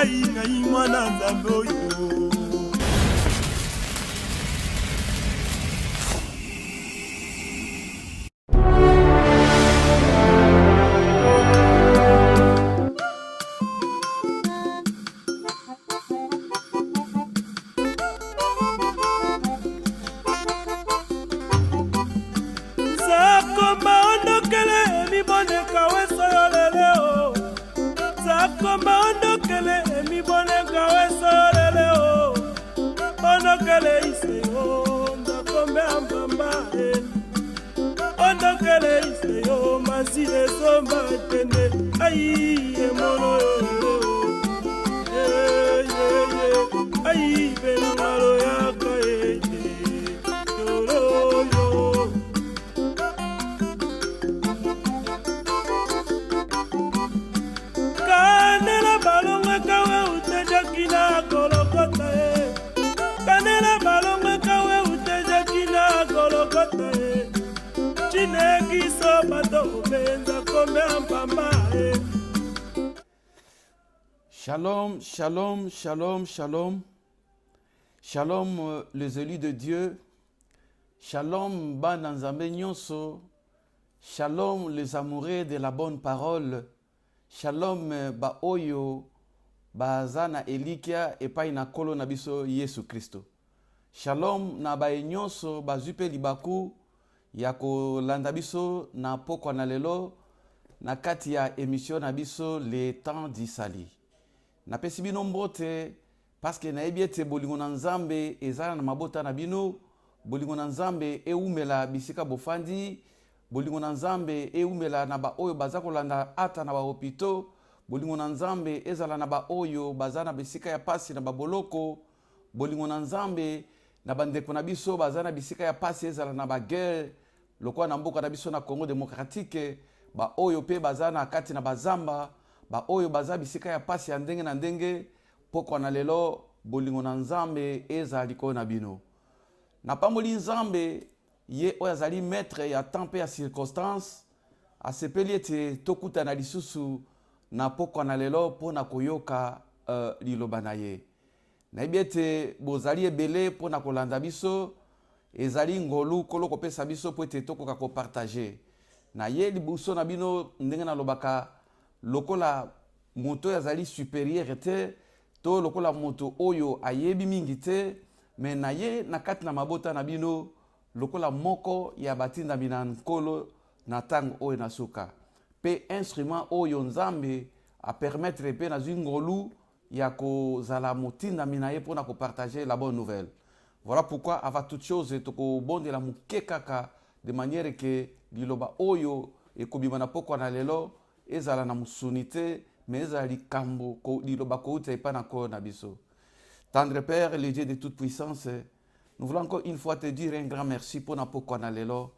ai ngai mwana nzambe oyo. Shalom, shalom, shalom, shalom. Shalom les élus de Dieu. Shalom bana nzambe nyonso. Shalom les amoureux de la bonne parole. Shalom ba oyo bazana elikia epai na kolo na biso Yesu Kristo. Shalom na ba nyonso bazupe libaku ya kolanda biso na pokwa na lelo na kati ya émission na biso les temps d'Isali. Na pesi bino mbote parce que na ebiete bolingo na nzambe ezala na mabota na bino, bolingo na nzambe eumela bisika bofandi, bolingo na nzambe eumela na ba oyo baza kolanda ata na ba hopito, bolingo na nzambe ezala na ba oyo baza na bisika ya pasi na baboloko, bolingo na nzambe na bandeko na biso baza na bisika ya pasi ezala na ba guerre lokwa na mboka na biso na Congo démocratique, ba oyo pe baza na kati na bazamba, ba oyo baza bisika ya pasi ya ndenge na ndenge, poko na lelo bolingo na nzambe ezali ko na bino. Na pamboli nzambe ye oyo azali maître ya temps ya circonstance, asepeli ete tokuta na lisusu na poko na lelo pona koyoka liloba na ye. Na ete bozali ebele pona kolanda biso, ezali ngolu kolo kopesa biso po ete tokoka ko partager. Na ye libuso na bino ndenge na lobaka lokola moto yazali supérieur te, to lokola moto oyo ayebi mingi te, mais na ye na kati na mabota na bino lokola moko ya batinda mina nkolo na tango oyo na suka. Pe instrument oyo nzambe a permettre pe na zingolu ya kozala motinda mina ye pona ko partager la bonne nouvelle. Voilà pourquoi avant toute chose toko bonde la mukekaka de manière que liloba oyo ekobima na poko na lelo ezala na musunite mais ezali kambo ko liloba ko uta epa na ko na biso. Tendre Père, le Dieu de toute puissance, nous voulons encore une fois te dire un grand merci pour na poko na lelo.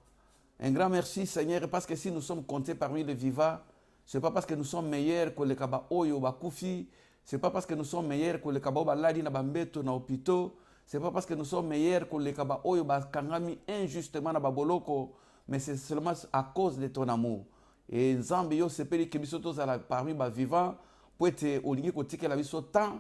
Un grand merci Seigneur parce que si nous sommes comptés parmi les vivants, c'est pas parce que nous sommes meilleurs que les kaba oyo bakufi, c'est pas parce que nous sommes meilleurs que les kaba baladi na bambeto na hopito, c'est pas parce que nous sommes meilleurs que les kaba oyo bakangami injustement na baboloko, mais c'est seulement à cause de ton amour. Et nzambe yo sepeli ke biso tozala parmi ba vivant po ete olingi kotikela biso temps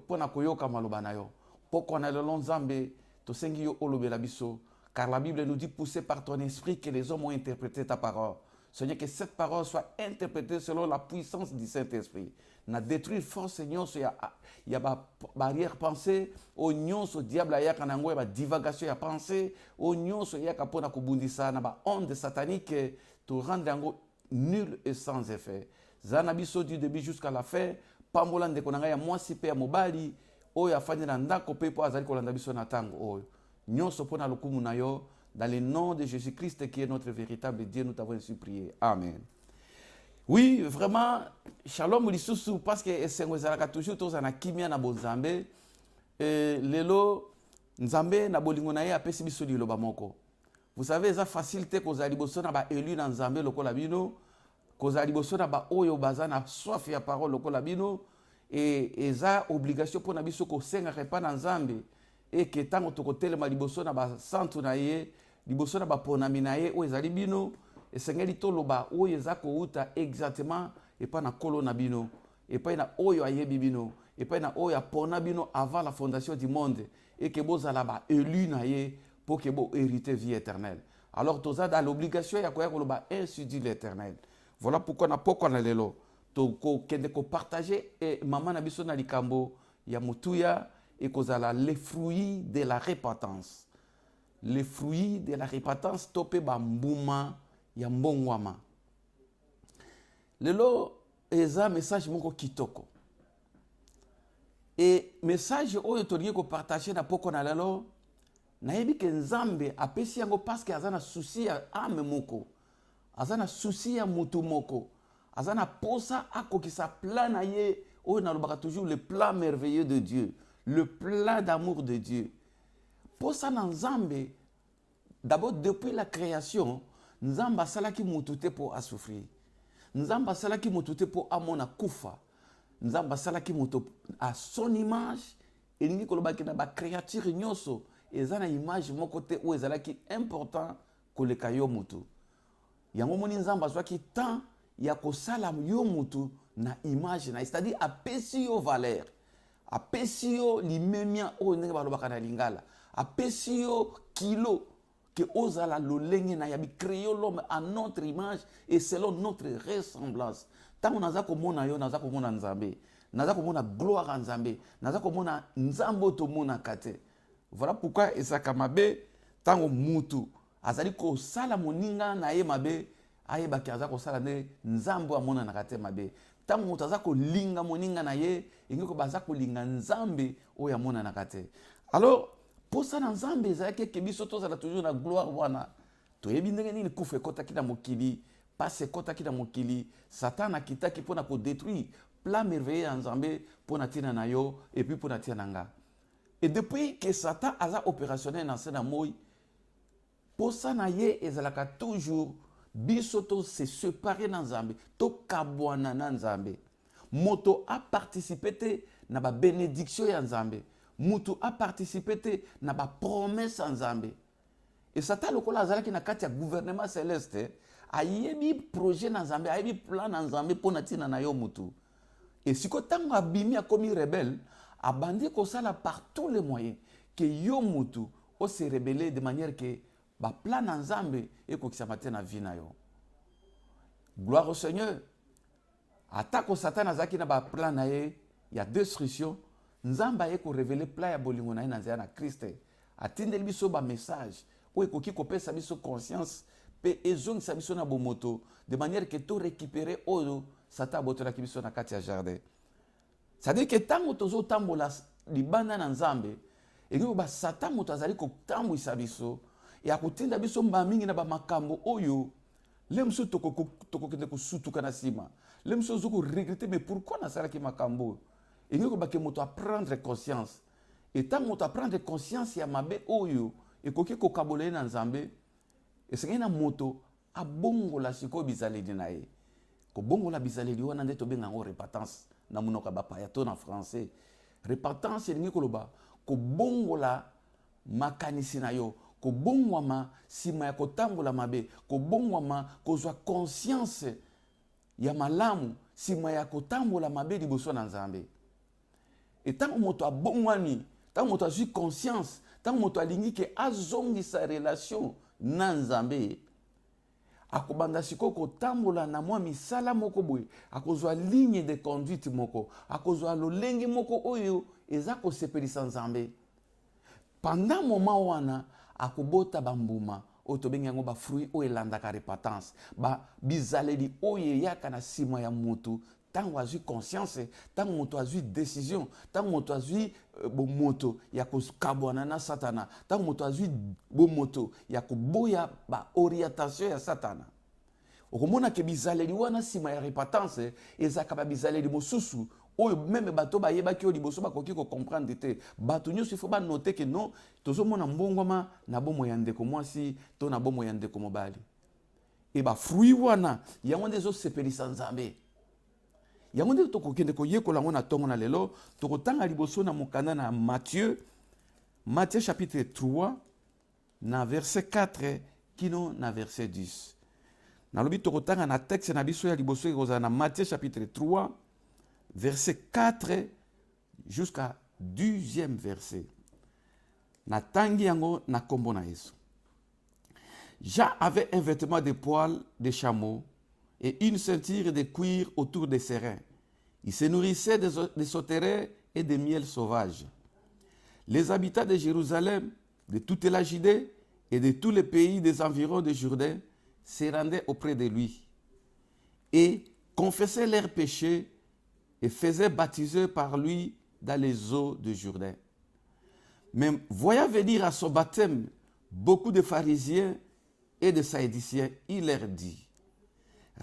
pona koyoka maloba na yo. Poko na lelo nzambe tosengi yo olobela biso, car la Bible nous dit poussé par ton esprit que les hommes ont interprété ta parole. Seigneur, que cette parole soit interprétée selon la puissance du Saint-Esprit. Na détruire force nyonso ya ba barrière pensée, o nyonso diable ya kanango ya ba divagation ya pensée, o nyonso ya kapona kubundisa na ba onde satanique to rendre yango nul et sans effet. Zana biso du début jusqu'à la fin, pambola ndeko nanga ya mwasi pe ya mobali, oyo afandi na ndako pe po azali kolanda biso na tango oyo. Nyonso pona lokumu na yo, dans le nom de Jésus-Christ qui est notre véritable Dieu, nous t'avons ainsi prié. Amen. Oui, vraiment, shalom lisusu, parce que esengo ezalaka toujours toza na kimia na bonzambe, lelo nzambe na bolingo na ye apesi biso liloba moko. Vous savez, ça facilité kozala liboso na ba élu na nzambe lokola bino, kozala liboso na ba oyo baza na soif ya parole lokola bino, et eza obligation pour na biso kosenga repa na nzambe, et que tango tokotelema liboso na ba santu na ye, liboso na ba ponami na ye o ezali bino, esengeli toloba oyo eza kouta exactement epa na kolo na bino. epai na oyo ayebi bino epai na oyo apona bino avant la fondation du monde et que bozala baélu na ye pour que bohérite vie éternelle. Alors toza dans l'obligation ya koya koloba ainsi dit l'Éternel. Voilà pourquoi na poko na lelo tokende kopartage e mama na biso na likambo ya mutuya et kozala les fruits de la repentance. Les fruits de la repentance tope bambuma ya mbongwama. Lelo eza message moko kitoko. Et message oyo tolingi ko partager na poko na lelo nayebi ke Nzambe apesi yango parce que azana souci ya ame moko. Azana souci ya mutu moko. Azana posa akokisa plan na ye oyo nalobaka toujours le plan merveilleux de Dieu, le plan d'amour de Dieu. Posa na Nzambe d'abord depuis la création, Nzambe asalaki mutu te po asouffrir. Nzambe asalaki mutu te po amona kufa. Nzambe asalaki mutu à son image et ningi kolobaki na ba créature nyonso ezana image moko te o ezalaki important koleka yo mutu. Yango moni Nzambe azwaki temps ya kosala yo mutu na image na, c'est-à-dire apesi yo valeur, apesi yo limemia o ndenge balobaka na lingala, apesi yo kilo que ozala lolenge na yabi créé l'homme à notre image et selon notre ressemblance. Tant naza komona yo naza komona Nzambe, naza komona gloire à Nzambe, naza komona Nzambe to mona kate. Voilà pourquoi ezaka mabe tango mutu azali ko sala moninga na ye mabe ayeba ki azako sala ne Nzambe amona na kate mabe. Tango mutu azako linga moninga na ye ingeko bazako linga Nzambe oya mona na kate. Alors pour ça Nzambe ezalaki ke biso tozala toujours na gloire wana. Toyebi ndenge nini kufa ekotaki na mokili, pase ekotaki na mokili, Satan akitaki mpona kodétruire plan merveilleux ya Nzambe mpona tina na yo et puis mpona tina nga. Et depuis que Satan aza opérationnel dans ce moi, pour ça na ye ezalaka toujours biso to se séparer na Nzambe, to kabwana na Nzambe. Moto a participé te na ba bénédiction ya Nzambe. Mutu a participé te na ba promesse en Nzambe. Et Satan lokola azalaki na kati ya gouvernement céleste, ayebi projet na Nzambe, ayebi plan na Nzambe pona tina na yo mutu. Et si ko tango abimi akomi rebelle, abandi ko sala par tous les moyens que yo mutu o se rebeller de manière que ba plan na Nzambe e ko kisamate na vie na yo. Gloire au Seigneur. Atako Satan azaki na ba plan na ye ya destruction. Nzamba ye ko révéler plan ya bolingo na ye na nzela na Christ. Atindeli biso ba message o ekoki kopesa biso conscience pe ezongisa biso na bomoto de manière que to récupérer oyo Satan botolaki biso na kati ya jardin. C'est-à-dire que tango tozo tambola libanda na Nzambe eko ba Satan moto azali ko tambwisa biso ya kotinda biso mingi na ba makambo oyo lemso tokokende kosutuka na sima. Lemso zoko regretter mais pourquoi na salaki makambo? Et nous avons prendre conscience. Et tant que tu prendre conscience, il y a mabe oyo et koki ko kabole na Nzambe. Et c'est une moto a bongo la siko bizaleli dinae. Ko bongo la bizaleli wana ndeto benga ngo repentance na munoko ba payato na français. Repentance ni koloba ko bongo la makanisi na yo, ko bongo ma sima ya kotambola mabe, ko bongo ma ko zwa conscience ya malamu sima ya kotambola mabe liboso na Nzambe. Et tant que moto a bongwani, tant que moto a eu conscience, tant que moto a lingi que azongi sa relation na Nzambe, akobanda siko ko tambola na mwa misala moko boye, akozwa ligne de conduite moko, akozwa lolenge moko oyo eza ko sepelisa Nzambe. Pendant moment wana akobota bambuma oyo tobengi yango ba fruit oyo elandaka repentance, ba bizaleli oyo yaka na sima ya mutu. Tant qu'on a eu conscience, tant qu'on a eu décision, tant qu'on a eu bon moto, ya ko kabwana na Satana, tant qu'on a eu bon moto, ya ko boya ba orientation ya Satana. Okomona ke bizaleli wana sima ya repentance, ezaka ba bizaleli mosusu, oyo même bato ba yeba ki o liboso ba koki ko comprendre te. Bato nyoso faut ba noter que non, tozomona mbongoma na bomo ya ndeko mwasi, to na bomo ya ndeko mobali. E ba fruit wana, yango ndezo sepelisa Nzambe. Yango nde tokokende koyekola ngo na tongo na lelo tokotanga liboso na mokanda na Matthieu chapitre 3 na verset 4 kino na verset 10. Na lobi tokotanga na texte na biso ya liboso ekozala na Matthieu chapitre 3 verset 4 jusqu'à 10e verset. Natangi yango na kombo na Yesu. Jean avait un vêtement de poils de chameau et une ceinture de cuir autour de ses reins. Il se nourrissait des sauterelles et des miels sauvages. Les habitants de Jérusalem, de toute la Judée et de tous les pays des environs de Jourdain se rendaient auprès de lui et confessaient leurs péchés et faisaient baptiser par lui dans les eaux de Jourdain. Mais voyant venir à son baptême beaucoup de pharisiens et de sadduciens, il leur dit: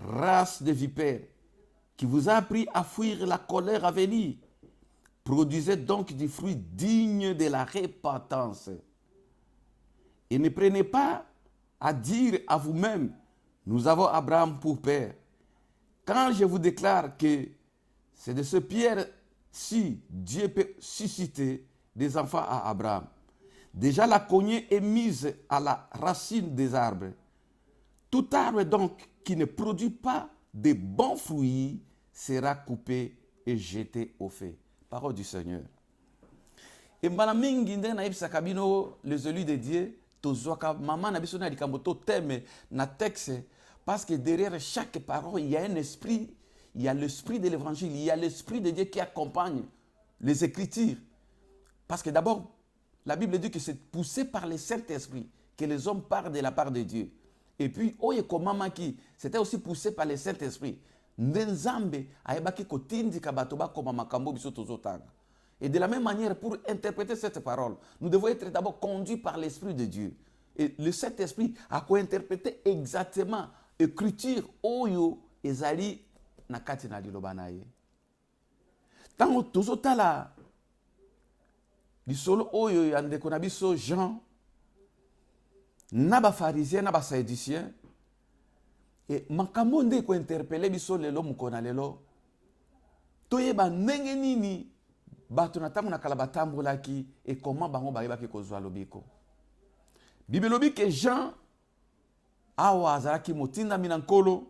race de vipères, qui vous a appris à fuir la colère à venir, produisez donc du fruit digne de la repentance. Et ne prenez pas à dire à vous-même: nous avons Abraham pour père. Quand je vous déclare que c'est de ce pierre-ci Dieu peut susciter des enfants à Abraham. Déjà la cognée est mise à la racine des arbres. Tout arbre donc qui ne produit pas de bons fruits sera coupé et jeté au feu. Parole du Seigneur. Et mbalamingi nde na ibisa kabino les élus de Dieu tozwaka maman na biso na likambo to thème na texte parce que derrière chaque parole il y a un esprit, il y a l'esprit de l'évangile, il y a l'esprit de Dieu qui accompagne les Écritures. Parce que d'abord, la Bible dit que c'est poussé par le Saint-Esprit que les hommes parlent de la part de Dieu. Et puis, Oye Komamaki, c'était aussi poussé par le Saint-Esprit. Nzambe ayebaki kotindi kabatoba koma makambo biso tozotanga. Et de la même manière, pour interpréter cette parole, nous devons être d'abord conduits par l'Esprit de Dieu. Et le Saint-Esprit a co-interprété exactement l'écriture Oyo ezali nakati na liloba na ye. Tango tozotala lisolo oyo ya ndeko na biso Jean na ba pharisien na ba sadducien et makambo nde ko interpeller biso lelo mukona lelo toyeba ndenge nini bato na tango na kala batambolaki et comment bango bayebaki kozwa lobiko. Bible lobi ke Jean awa azalaki motinda mina nkolo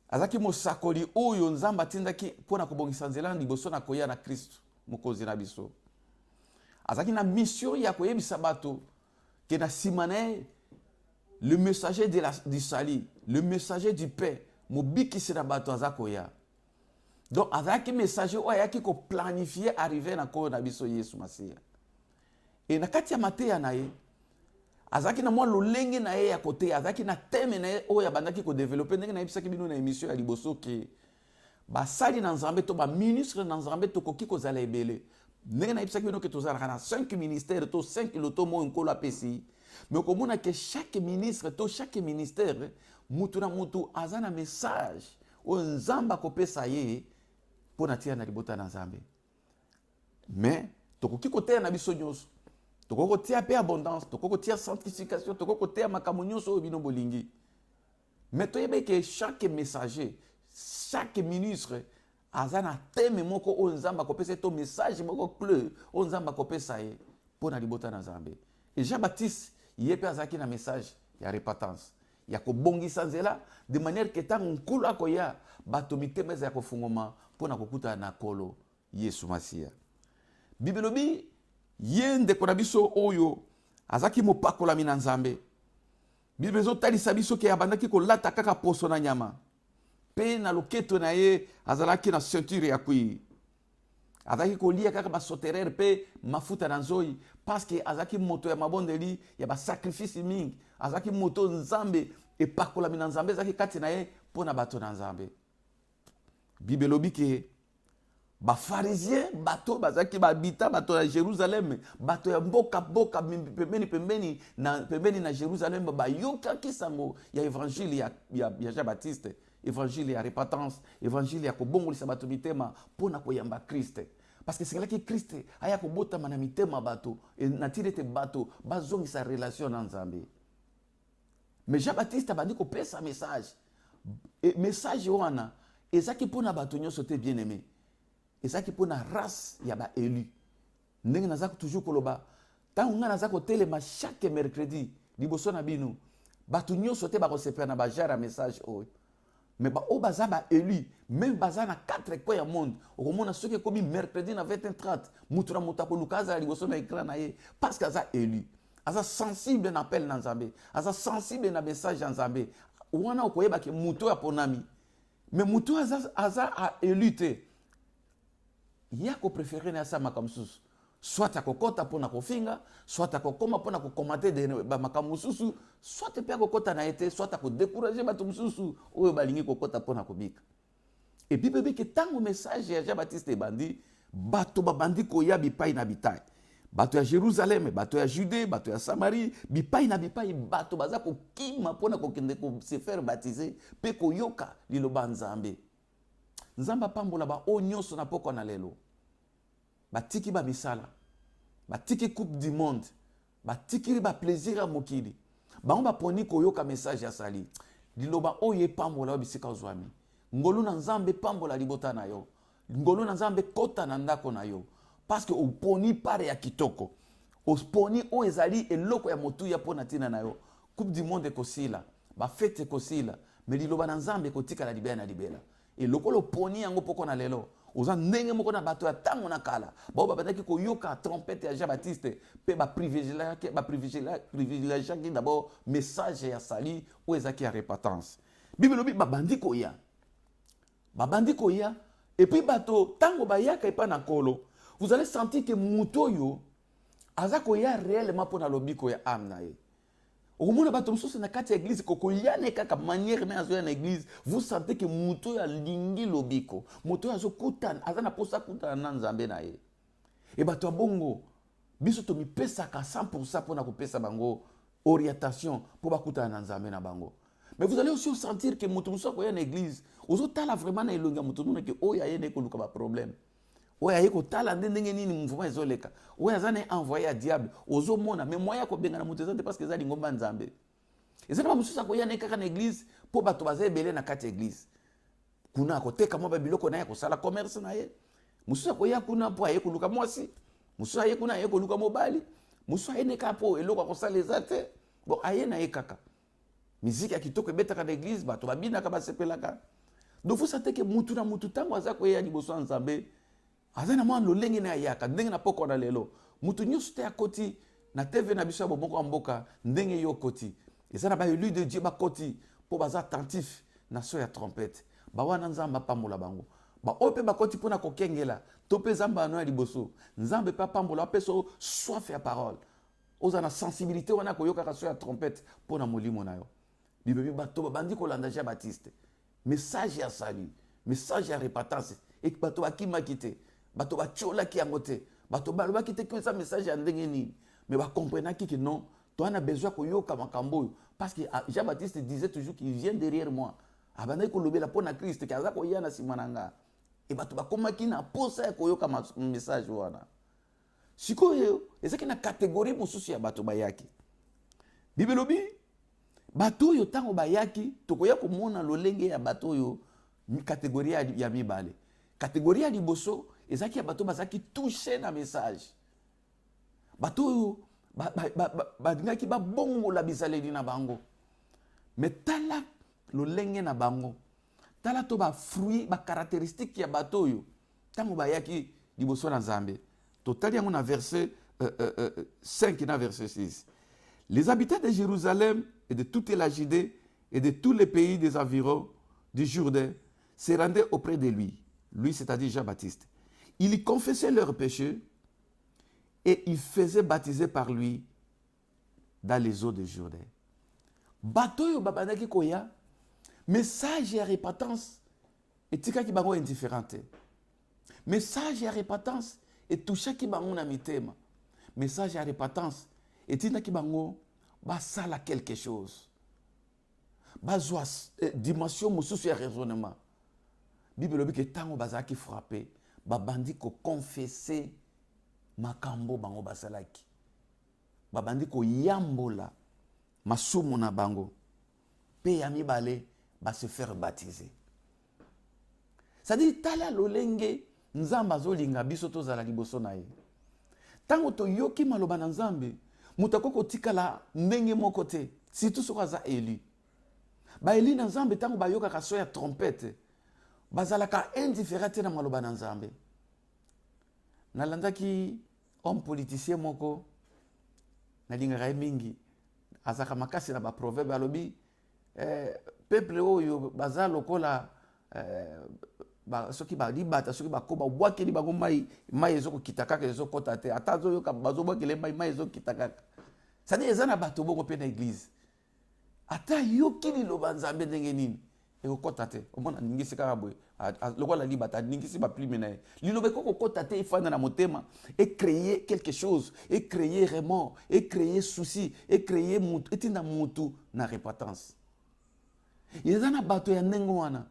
azalaki mosakoli oyo nzamba tindaki pona kobongisa nzela liboso na koya na Kristo mokozi na biso. Azaki na mission ya koyebisa bato ke na simane le messager du salut, le messager du paix, mobikisi na bato azakoya. Donc azaki messager oyo ayaki ko planifier arriver na ko na biso Yesu Masiya. Et na kati ya mateya na ye azaki na mwa lolenge na ye ya kote, azaki na teme na ye oyo abandaki ko développer ndenge na yebisaki bino na émission ya liboso ke basali na Nzambe to ba ministre na Nzambe to koki kozala ebele. Ndenge na yebisaki bino ke tozalaka na 5 ministères to 5 loto mo nkolo apesi. Mais komona ke chaque ministre to chaque ministère mutu na mutu azana message o Nzamba kopesa ye pona tia na libota na Nzambe. Mais tokoki koteya na biso nyonso. Tokoko tia pe abondance, tokoko tia sanctification, tokoko tia makambo nyonso oyo bino bolingi. Mais toyebe ke chaque messager, chaque ministre azana teme moko o Nzamba kopesa to message moko clé o Nzamba kopesa ye pona libota na Nzambe. Et Jean-Baptiste yepe azaki na message ya repentance. Ya kobongisa nzela de manière que tant nkulu akoya bato mitema ya kofungoma pona kokuta na kolo Yesu Masiya. Bible lobi yende kona biso oyo azaki mopakola mina Nzambe. Bible zotalisa biso ke abandaki kolata kaka poso na nyama. Pe na loketo na ye azalaki na ceinture ya kui. Azaki kolia kaka ba soterere pe mafuta na nzoi parce que azaki moto ya mabondeli ya ba sacrifice mingi. Azaki moto Nzambe e pakola mina Nzambe azaki kati na ye pona bato na Nzambe. Bible lobi ke ba pharisien bato bazaki babita bato ya Jérusalem bato ya mboka pembeni na Jérusalem ba yoka kisango ya évangile ya Jean-Baptiste, évangile ya repentance, évangile ya kobongolisa bato mitema pona koyamba Christ. Parce que c'est là que Christ aya kobota mana mitema bato et natire te bato bazongisa relation na Nzambe. Mais Jean-Baptiste abandi ko pesa message. Et message wana ezaki pona bato nyonso te bien-aimé. Ezaki pona race ya ba élu. Ndenge nazaka toujours koloba. Tant nga nazaka telema chaque mercredi liboso na bino. Bato nyonso te ba kosepa na ba jara message oyo. mais ba o baza ba élu même baza na 4 coins ya monde okomona soki komi mercredi na 21h30 mutu na mutu akoluka azala liboso na écran na ye parce que aza élu aza sensible na appel na Nzambe aza sensible na message ya Nzambe wana okoyeba ke mutu ya ponami mais mutu aza a élu te ya ko préférer na sa makamsusu soit akokota pona kofinga soit akokoma pona kokomate de makambo mususu soit pe akokota na ete soit akodécourager bato mususu oyo balingi kokota pona kobika et puis bébé que tango message ya Jean-Baptiste ebandi bato babandi koya bipai na bitai bato ya Jérusalem bato ya Judée bato ya Samarie bipai na bipai bato baza kokima pona kokende ko se faire baptiser pe koyoka liloba Nzambe Nzambe apambola ba o nyonso na poko na lelo batiki ba misala batiki coupe du monde batiki ba plaisir ya mokili bango baponi koyoka message ya sali liloba oyo epambola bisika ozwami ngolu na Nzambe pambola libota na yo ngolu na Nzambe kota na ndako na yo parce que oponi pare ya kitoko oponi o ezali eloko ya motu ya pona tina na yo coupe du monde ekosila ba fete ekosila mais liloba na Nzambe kotika la libela na libela eloko lo poni yango poko na lelo oza ndenge moko na bato ya tango na kala bao babandaki koyoka trompette ya Jean-Baptiste pe ba privilégiaki d'abord message ya sali o ezaki ya repentance Bible lobi babandi koya et puis bato tango bayaka epa na kolo vous allez sentir que mutoyo aza koya réellement pona lobiko ya âme na ye okomona bato mosusu na kati ya église kokoyane kaka manière na azoya na église vous sentez que mutoyo alingi lobiko mutoyo azokutana aza na posa kutana na Nzambe na ye et bato ya bongo biso tomipesaka 100% pona kopesa bango orientation po bakutana na Nzambe na bango. Mais vous allez aussi sentir que mutu mosusu akoya na église ozotala vraiment na elongi ya mutu mona ke oyo ayene koluka ba problème oyo aye kotala ndenge nini mouvement ezoleka oyo aza na envoyé ya diable ozomona mais moya kobengana mutu eza te parce que eza lingomba Nzambe eza na mosusu akoya na kaka na église po bato baza ebele na kati ya église kuna akoteka mwa babiloko na ye kosala commerce na ye mosusu akoya kuna po aye koluka mwasi mosusu aye kuna aye koluka mobali mosusu aye neka po eloko akosala eza te bon aye na ye kaka miziki ya kitoko ebetaka na église bato babinaka basepelaka donc vous sentez que mutu na mutu tango aza koya liboso ya Nzambe aza na mwa lolenge na yaka ndenge na poko na lelo mutu nyonso te akoti na TV na biso ya boboko ya mboka ndenge yo koti eza na baélu de Dieu bakoti po baza attentif na so ya trompette bawana Nzambe apambola bango oyo mpe bakoti mpona kokengela to mpe Nzambe ano ya liboso Nzambe mpe apambola ape so soif ya parole oza na sensibilité wana koyokaka so ya trompette mpona molimo na yo bibebi bato babandi kolanda Jean-Baptiste message ya salut message ya repentance et bato bakimaki te bato batiolaki yango te bato balobaki te eza message ya ndenge nini mais bakomprenaki que non toi na besoin koyoka makambo oyo parce que Jean-Baptiste disait toujours qu'il vient derrière moi abandaki kolobela mpona Christ ke aza koya na nsima na nga e bato bakomaki na posa ya koyoka message wana sikoyo ezaki na kategorie mosusu ya bato bayaki Bible lobi bato oyo ntango bayaki tokoya komona lolenge ya bato oyo kategorie ya mibale kategorie ya liboso ezaki ya bato bazaki touché na message bato oyo balingaki babongola bizaleli na bango mais tala lolenge na bango tala to bafruit bacaractéristique ya bato oyo ntango bayaki liboso na Nzambe totali yango na verset 5 na verset 6 les habitants de Jérusalem et de toute la Judée et de tous les pays des environs du Jourdain se rendaient auprès de lui, c'est-à-dire Jean-Baptiste. Il y confessait leurs péchés et il faisait baptiser par lui dans les eaux de Jourdain. Batoyo babandaki koya, message et repentance et tika ki bango indifférente. Message et repentance et toucha ki bango na mitema. Message et repentance et tina ki bango basala quelque chose. Bazwa dimension mosusu ya raisonnement. Bible lobi ke tango bazaki frappé, babandi ko confesser makambo bango basalaki. Babandi ko yambola masumu na bango. Pe ya mibale ba se faire baptiser. C'est-à-dire tala lolenge Nzambe azolinga biso tozala liboso na ye. Tango to yoki maloba na Nzambe, mutako kotikala ndenge moko te, surtout soka za élu. baeli na nzambe ntango bayokaka so ya trompete bazalaka indifférent te na maloba na nzambe. Nalandaki homme politicien moko nalingaka ye mingi azaka makasi na baproverbe alobi peuple oyo baza lokola soki balibata soki bakoba bwakeli bango mai ezokokita kaka ezokota te ata azoyoka bazobwakele mai ezokita kaka. Sadi eza na bato bongo mpe na église ata yoki liloba nzambe ndenge nini ekokota te. Omona ningisi kaka boye lokola libata ningisi baplime na ye liloba ekokokota te efanda na motema et créer quelque chose et créer remords et créer souci et créer mutu etinda mutu na repentance. Eza na bato ya ndenge wana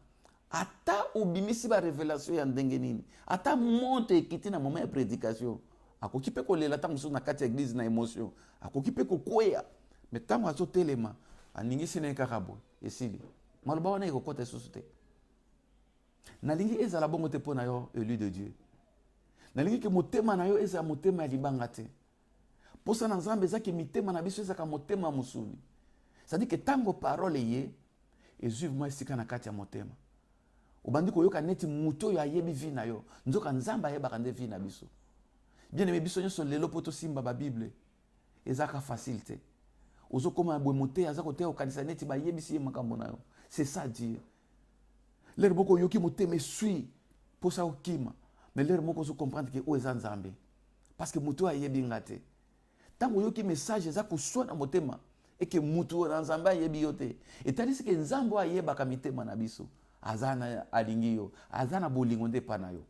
ata obimisi ba révélation ya ndenge nini ata monte ekiti na moment ya prédication akoki pe kolela ntango mosusu na kati ya église na émotion akoki pe kokweya me ntango azotelema aningisi na ye kaka boye esili maloba wana ekokota lisusu te. Nalingi ezala bongo te mpo na yo élu de Dieu. Nalingi ke motema na yo ezala motema ya libanga te. Posa na nzambe ezaki mitema na biso ezaka motema musuni. C'est-à-dire que tango parole ye ezwi mwa esika na kati ya motema. Obandi koyoka neti muto oyo ayebi vi na yo nzoka nzambe ayebaka nde vi na biso. Bien aimé biso nyonso lelo po tosimba babible ezaka facile te. Ozokoma boye mote aza koteya okanisa neti bayebisi ye makambo na yo. C'est ça Dieu. L'air moko yoki motema esui po sa okima mais l'air moko ozo comprendre ke o eza nzambe parce que moto ayebi nga te. Tango yoki message eza kuswa na motema et que mutu na nzambe ayebi yo te etalisi ke nzambe ayebaka mitema na biso azana alingi yo azana bolingo nde pa na yo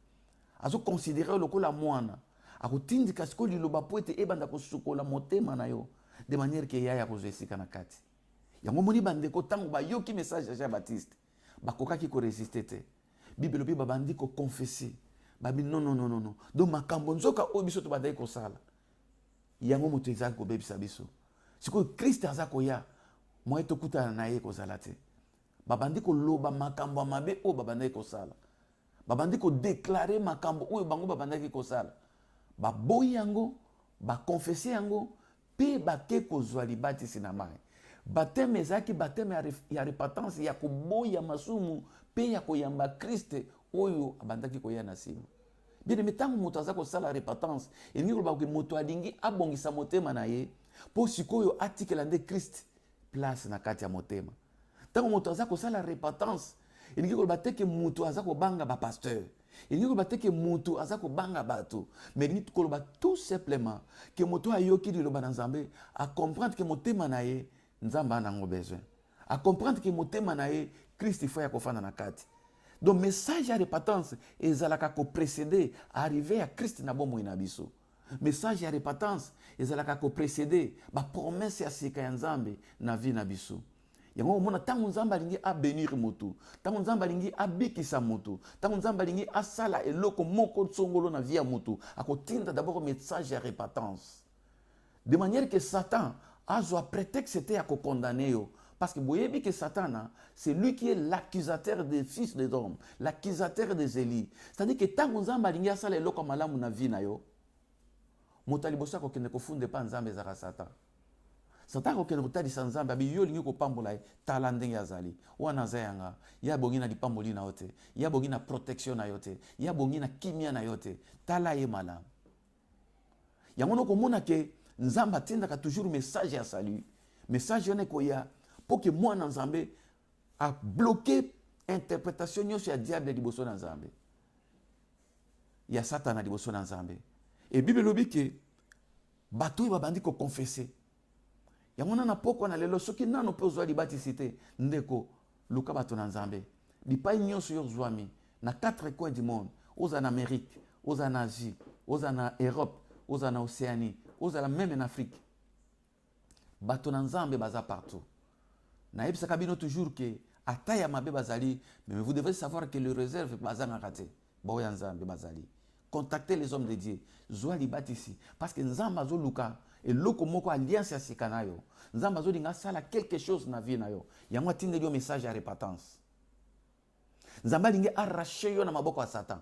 azo considérer lokola mwana akotindika siko liloba po ete ebanda kosukola motema na yo de manière que yaya kozwa esika na kati yango moni bandeko tango bayoki message ya Jean Baptiste bakokaki ko résister te. Bible bi babandi ko confesser babi non donc makambo nzoka oyo biso to bandai ko sala yango moto ezali ko bebisa biso siko Christ azako ya moi to kutana na ye ko sala te babandi ko loba makambo mabe o babandai ko sala babandi ko déclarer makambo oyo bango babandaki ko sala baboyi yango ba confesser yango pe bake ko zwa libatisi na mai. Baptême ezaki baptême ya repentance ya koboya masumu pe ya koyamba Christ oyo abandaki koya na sima. Bien aimé tango moto aza kosala repentance elingi koloba ke moto alingi abongisa motema na ye po sikoyo atikela nde Christ place na kati ya motema. Tango moto aza kosala repentance elingi koloba te ke moto aza kobanga ba pasteur elingi koloba te ke moto aza kobanga bato mais elingi koloba tout simplement ke moto ayoki liloba na Nzambe a comprendre ke motema na ye nzamba anango besoin a comprendre que motema na ye Christ faut ya kofana na kati. Donc message ya repentance ezalaka ko précéder arriver à Christ na bomoi na biso. Message ya repentance ezalaka ko précéder ba promesse ya sika ya Nzambe na vie na biso. Yango mona tango Nzambe alingi a bénir moto, tango Nzambe alingi a bikisa moto, tango Nzambe alingi a sala eloko moko tsongolo na vie ya moto, akotinda d'abord message ya repentance. De manière que Satan a prétexte à condamner. Parce que vous voyez que Satan, c'est lui qui est l'accusateur des fils des hommes, l'accusateur des Élis. C'est-à-dire que tant que vous avez ça les lois malamu na vie na yo, motalibosa ko kende ko funde pa nzambe za Satan. Satan ko kende ko tali sa nzambe abi yo lingi ko pambola tala ndenge azali. Wana zayanga, ya bongi na dipamboli na yote, ya bongi na protection na yote, ya bongi na kimia na yote, tala ye malamu. Yangono ko mona ke Nzamba atindaka toujours message ya salut. Message yone koya pour que moi Nzambe a bloqué interprétation nyonso ya diable liboso na Nzambe. Ya Satan na liboso na Nzambe. Et Bible lobi ke bato babandi ko confesser. Yango na poko na lelo soki nano pe ozwa libatisité ndeko luka bato na Nzambe. Bipai nyonso yo zwami na 4 coins du monde, oza na Amérique, oza na Asie, oza na Europe, oza na Océanie, oza même en Afrique. Bato na Nzambe baza partout. Na yebisaka bino toujours que ataya mabe bazali, mais vous devez savoir que le réserve baza na raté. Boya Nzambe bazali. Contactez les hommes de Dieu. Zwa libatisi parce que Nzambe azo luka et loko moko alliance ya sikanayo. Nzambe azo linga sala quelque chose na vie na yo. Yango atinde yo message ya repentance. Nzambe lingi arracher yo na maboko ya Satan.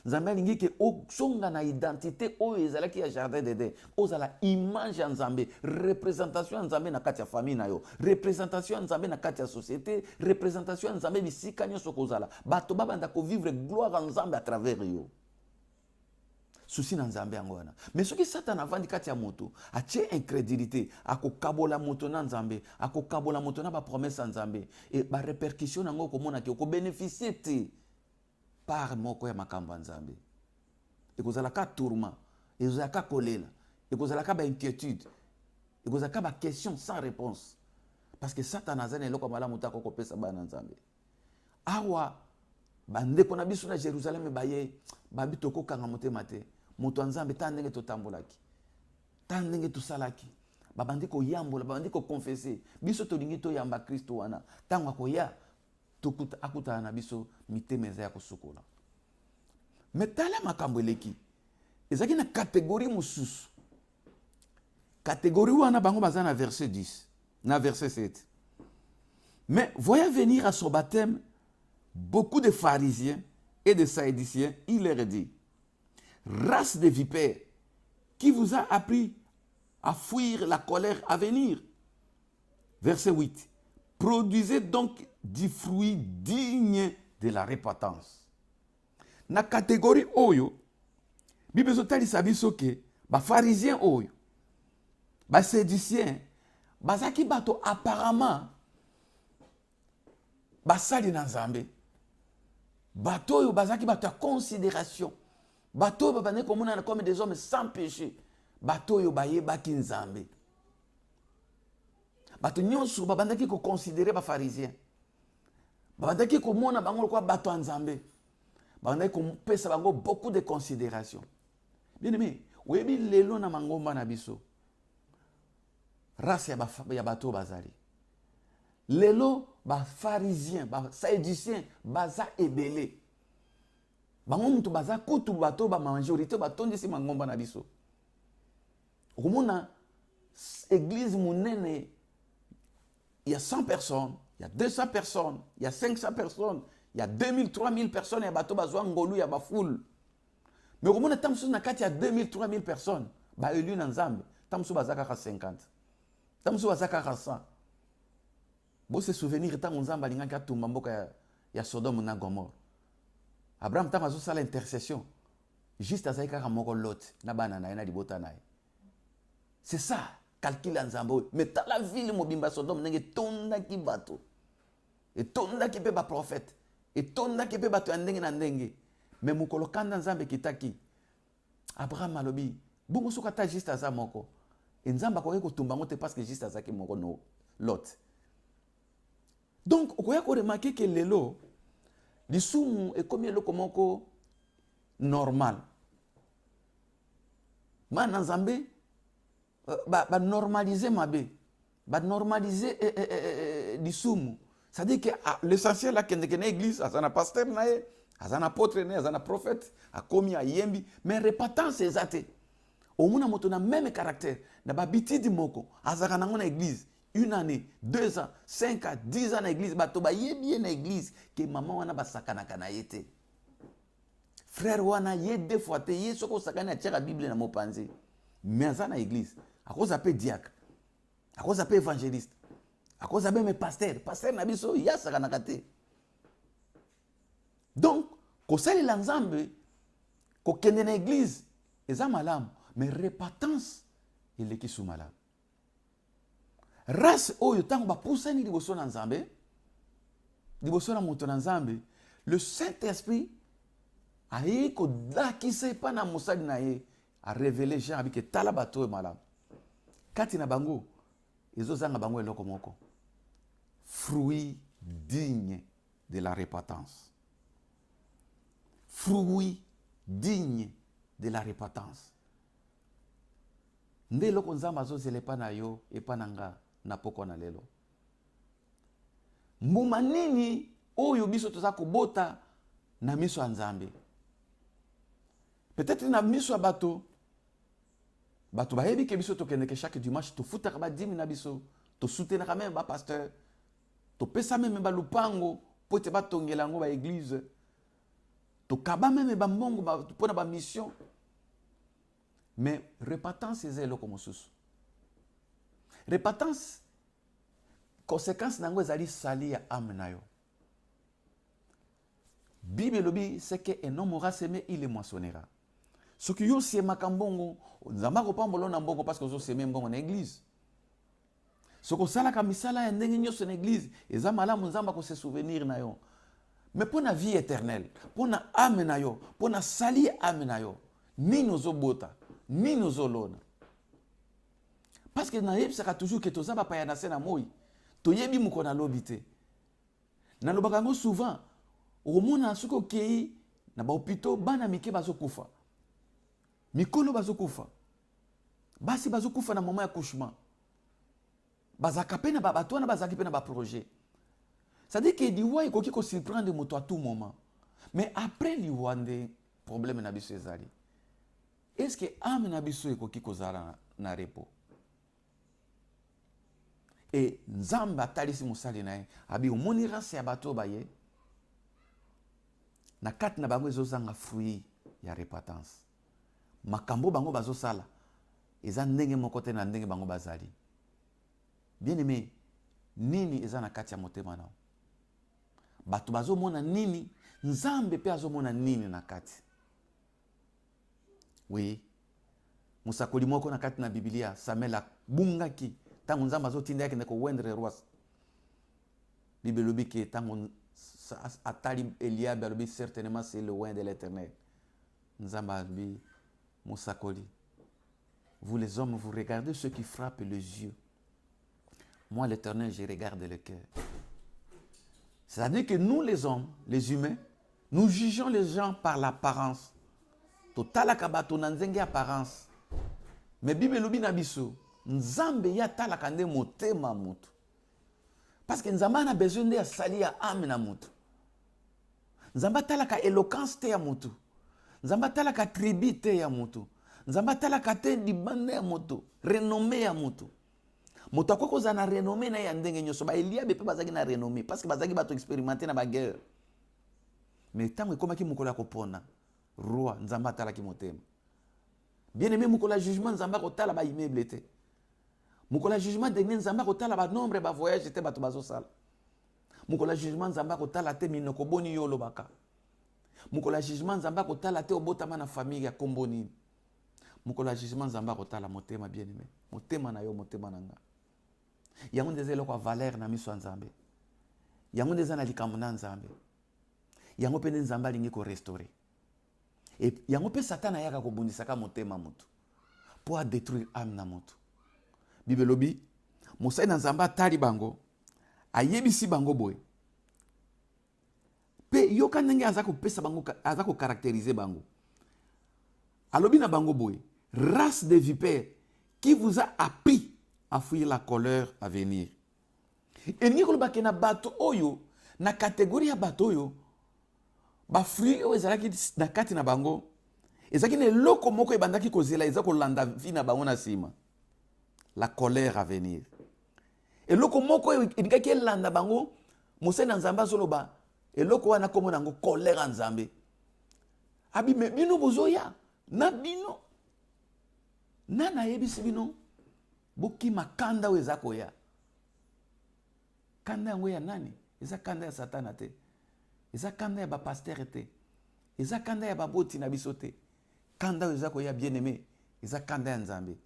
nzambe alingi ke osonga na identité oyo ezalaki ya jardin d'Eden, ozala image ya nzambe, représentation ya nzambe na kati ya famille na yo, représentation ya nzambe na kati ya société, représentation ya nzambe bisika nyonso kozala, bato babanda kovivre gloire ya nzambe à travers yo. Souci na nzambe yango wana. Mais soki Satan avandi kati ya moto, atie incrédulité, akokabola moto na nzambe, akokabola moto na ba promesse ya nzambe, et ba répercussion nango komona ki ko bénéficier te par moko ya makambo ya nzambe. Ekozala ka tourment, ekozala ka kolela, ekozala ka ba inquiétude, ekozala ka ba question sans réponse. Parce que Satan azana eloko malamu ta ko kopesa bana nzambe. Awa bandeko na biso na Jérusalem baye babito ko kanga motema te. Moto nzambe ta ndenge totambolaki, ta ndenge tosalaki, babandi ko yambola, babandi ko confesser, biso tolingi to yamba Kristo wana, tango ko ya akuta na biso mitemeza ya kosukola. Metala makambo eleki, ezaki na catégorie mususu. Catégorie wana bango baza na verset 10, na verset 7. Mais voyant venir à son baptême beaucoup de pharisiens et de sadduciens, il leur dit: race de vipères, qui vous a appris à fuir la colère à venir? Verset 8. Produisez donc du fruit digne de la repentance. Na catégorie oyo, Bible zotalisa biso ke ba pharisiens oyo, ba sédiciens, bazaki bato apparemment basali na nzambe. Bato oyo bazaki bato ya considération. Bato oyo babane komona comme des hommes sans péché. Bato oyo bayebaki nzambe. Bato nyonso babandaki ko considérer ba pharisiens. Babandaki komona bango kwa bato nzambe. Babandaki kopesa bango beaucoup de considération. Bien aimé, oyebi lelo na mangomba na biso. Race ya bato bazali. Lelo ba pharisiens, ba sadduciens baza ebele. Bango mutu baza kutu bato ba majorité batondisi mangomba na biso. Okomona église munene, il y a 100 personnes, il y a 200 personnes, il y a 500 personnes, il y a 2000, 3000 personnes, ya bato bazwa ngolu ya ba foule. Mais okomona tamsu na kati ya 2000, 3000 personnes, ba élu na nzambe, tamsu bazaka 50. Tamsu bazaka 100. Bo se souvenir tango nzambe alingaki atumba mboka ya Sodome na Gomorre. Abraham tango azosala intercession, juste azali kaka moko Lot na bana na ye na libota na ye. C'est ça, calcul ya nzambe. Mais ta la ville mobimba Sodome ndenge tondaki bato. Et tondaki pe ba prophète. Et tondaki pe bato ya ndenge na ndenge. Mais mukolo kanda nzambe kitaki. Abraham alobi, bongo soka ta juste aza moko. Et nzambe akoki kotumba ngote parce que juste azaki moko no Lot. Donc, on peut remarquer que lelo, lisumu est comme eloko moko normal. Man nzambe ba normaliser mabe, ba normaliser lisumu. C'est-à-dire que l'essentiel là kende kene église, azana pasteur nae, azana apôtre nae, azana prophète, akomi ayembi, mais repentance ezate. Omuna moto na même caractère, na ba bitidi moko, azaka nango na église. 1 année, 2 ans, 5 ans, 10 ans dans l'église, bato ba yebi na église que maman wana ba sakana kana yete. Frère wana ye deux fois te ye soko sakana tia la Bible na mopanzi. Mais ça na église, à cause appelé diacre, à cause appelé évangéliste, à cause appelé mes pasteurs, pasteur na biso ya sakana kate. Donc, ko sali la nzambe, ko kende na église, eza malamu, mais repentance il est qui sous malamu. Race oyo tango ba pusani liboso na nzambe, liboso na moto na nzambe, le Saint-Esprit a ko dakise pa na mosali na ye a révélé Jean abi ke tala bato malamu. Kati na bango ezozanga bango eloko moko. Fruit digne de la repentance. Fruit digne de la repentance. Nde eloko nzambe azozela pa na yo epa na nga na poko na lelo. Mbuma nini oyo biso toza kobota na miso ya nzambe? Peut-être na miso ya bato bayebi ke biso tokendeke chaque dimanche tofutaka ba 10 na biso, to soutenaka même ba pasteur, to pesa même ba lupango po te batongela ngo ba église. tokaba meme bambongo mpona bamission. Mais repentance eza eloko mosusu. Repentance conséquence nango ezali sali ya âme na yo. Bible lobi c'est que un homme aura semé, il le moissonnera. Ce qui yo semaka mbongo, nzamba ko pambolo na mbongo parce que zo semé mbongo na église. Ce ko sala ka misala ya ndenge nyonso na église, eza malamu nzamba ko se souvenir na yo. Mais pour la vie éternelle, pour la âme na yo, pour la sali âme na yo, ni nous obota, ni nous olona. Parce que na yeb sera toujours que tozaba pa ya na sena moi. To yebi muko na lobité. Na lobaka ngo souvent, omona suko kei na ba hôpitaux bana mike bazokufa. Mikolo bazokufa. Basi bazokufa na moment ya couchement. Bazaka pe na bato na bazaki pe na ba projet. C'est-à-dire que liwa ikoki ko surprendre moto à tout moment. Mais après liwa nde problème na biso ezali. Est-ce que âme na biso ikoki ko zala na repos? Et nzamba talisi musali na ye abi omonira se ya bato baye na kati na bango ezozanga fruit ya repentance. Makambo bango bazosala eza ndenge moko te na ndenge bango bazali. Bien aimé, nini eza na kati ya motema nao? Bato bazomona nini? Nzambe pe azomona nini na kati? Oui. Musakoli moko na kati na Biblia Samuel abungaki tango nzambe azotinda yake ndeko wendre roi. Bible lobi ke tango atali Eliab alobi certainement c'est le oint de l'Éternel. Nzambe alobi musakoli. Vous les hommes, vous regardez ceux qui frappent les yeux. Moi, l'Éternel, je regarde le cœur. C'est-à-dire que nous, les hommes, les humains, nous jugeons les gens par l'apparence. Totala kabato nanzenge apparence. Mais Bible lobi na biso, nzambe ya tala kande motema mutu. Parce que nzamba na besoin de sali ya âme na mutu. Nzamba tala ka éloquence te ya mutu. Nzamba tala ka tribu te ya mutu. Nzamba tala ka te libande ya mutu, renommé ya mutu. Moto akoko za na renommé na ya ndenge nyoso ba Eliabe pe bazaki na renommé parce que bazaki bato expérimenter na ba guerre. Mais tango ekomaki mukolo ko pona roi nzamba tala ki motema. Bien aimé mukolo jugement nzamba ko tala ba immeuble te. Mukolo jugement de nzamba ko tala ba nombre ba voyage te bato bazo sala. Mukolo jugement nzamba ko tala te minoko boni yolo baka. Mukolo jugement nzamba ko tala te obotama na famille ya komboni. Mukolo jugement nzamba ko tala motema bien aimé. Motema na yo motema nanga. Yango ndeze loko valeur na miso nzambe. Yango ndeze na likambo na nzambe. Yango pe nzamba lingi ko restaurer. Et yango pe Satan ayaka ko bundisaka motema mutu pour détruire âme na mutu. Bible lobi Musa na nzamba tali bango ayebisi bango boy. Pe yoka ndenge azako pesa bango azako caractériser bango. Alobi na bango boy, race de vipères qui vous a appris à fuir la colère à venir. Et ni koloba ke na bato oyo na catégorie ya bato oyo ba fruit oyo ezalaki na kati na bango ezaki ne loko moko ebandaki kozela ezako landa vi na bango na sima. La colère à venir. Et loko moko ebikaki landa bango Mose na nzamba zoloba et loko wana komo nango colère nzambe. Abi me bino bozoya na bino nana yebisi bino boki makanda weza koya. Kanda yango ya nani? Eza kanda ya Satana te. Eza kanda ya ba pasteur te. Eza kanda ya baboti na biso te. Kanda weza koya bien aimé. Eza kanda ya nzambe.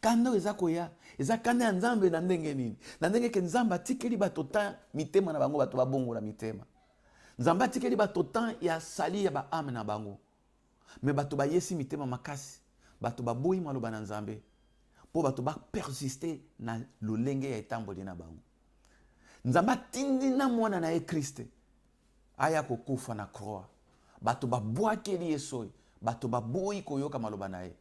Kanda weza koya. Eza kanda ya nzambe na ndenge nini? Na ndenge ke nzamba tikeli bato tan mitema na bango bato babongo na mitema. Nzamba tikeli bato tan ya sali ya ba âme na bango. Mais bato ba yesi mitema makasi. Bato ba boyi maloba na nzambe. Po bato ba persister na lolenge ya etamboli na bango. Nzamba tindi na mwana na ye Christ. Aya kokufa na croix. Bato ba bwakeli yesoy. Bato ba boyi koyoka maloba na ye.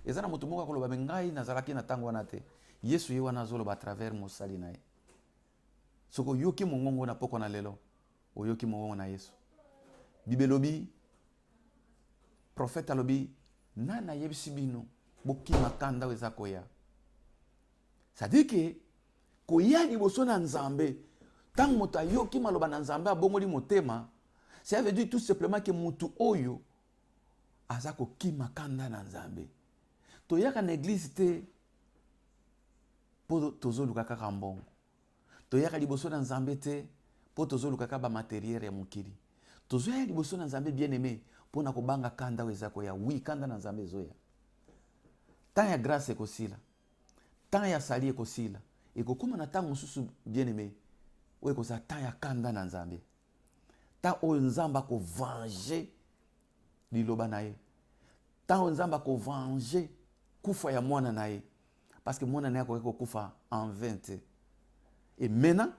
Ezana mutu moko koloba ngai nazalaki na tango wana te. Yesu ye wana zolo ba travers mosali na ye. Soko yoki mongongo na poko na lelo. Oyoki mongongo na Yesu. Bible lobi prophète alobi nana yebisi bino boki makanda weza koya. C'est-à-dire que koya liboso na nzambe tango moto ayoki maloba na nzambe abongoli motema Ça veut dire tout simplement que mutu oyo aza kokima kanda na Nzambe. Toyaka na église te po tozoluka kaka mbongo. Toyaka liboso na Nzambe te po tozoluka kaka ba matériel ya mokili. Tozoya liboso na Nzambe bien aimé po na kobanga kanda weza koya. Oui, kanda na Nzambe zoya. Tant ya grâce ekosila. Tant ya sali ekosila. Ekokoma na tango mosusu bien aimé. Oyo koza tant ya kanda na Nzambe. Tant oyo Nzamba ko venger liloba na ye. Tant oyo Nzamba ko venger kufa ya mwana na ye. Parce que mwana na ye ko kufa en 20. Et maintenant,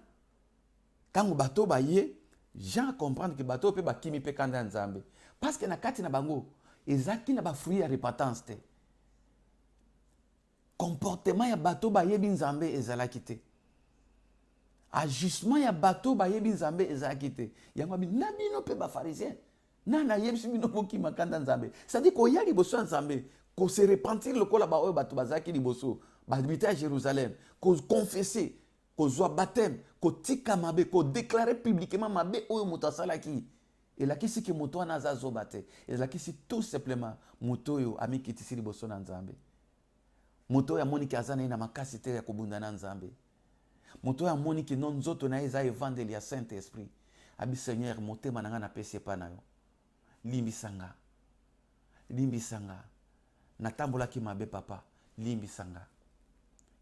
tango bato ba ye, Jean comprendre que bato pe ba kimi pe kanda Nzambe. Parce que na kati na bango, ezaki na ba fruit ya repentance te. Comportement ya bato ba yebi Nzambe ezalaki te. Ajustement ya bato ba yebi Nzambe ezalaki te. Yango bi na bino pe ba pharisien. Na yebi bino boki makanda Nzambe. Ça dit ko ya liboso Nzambe, ko se repentir lokola ba oyo bato bazaki liboso, ba habiter à Jérusalem, ko confesser, ko zwa baptême, ko tika mabe, ko déclarer publiquement mabe oyo moto asalaki. Et là qui si que moto na za zo bate. Et là qui si tout simplement moto yo ami kitisi liboso na Nzambe. Moto ya moni ki azana ina makasi te ya kobunda na Nzambe. Moto ya moni ki non nzoto na eza evangeli ya Saint-Esprit. Abi Seigneur motema na nga na pesi epa na yo. Limbisanga. Limbisanga. Natambola ki mabe papa. Limbisanga.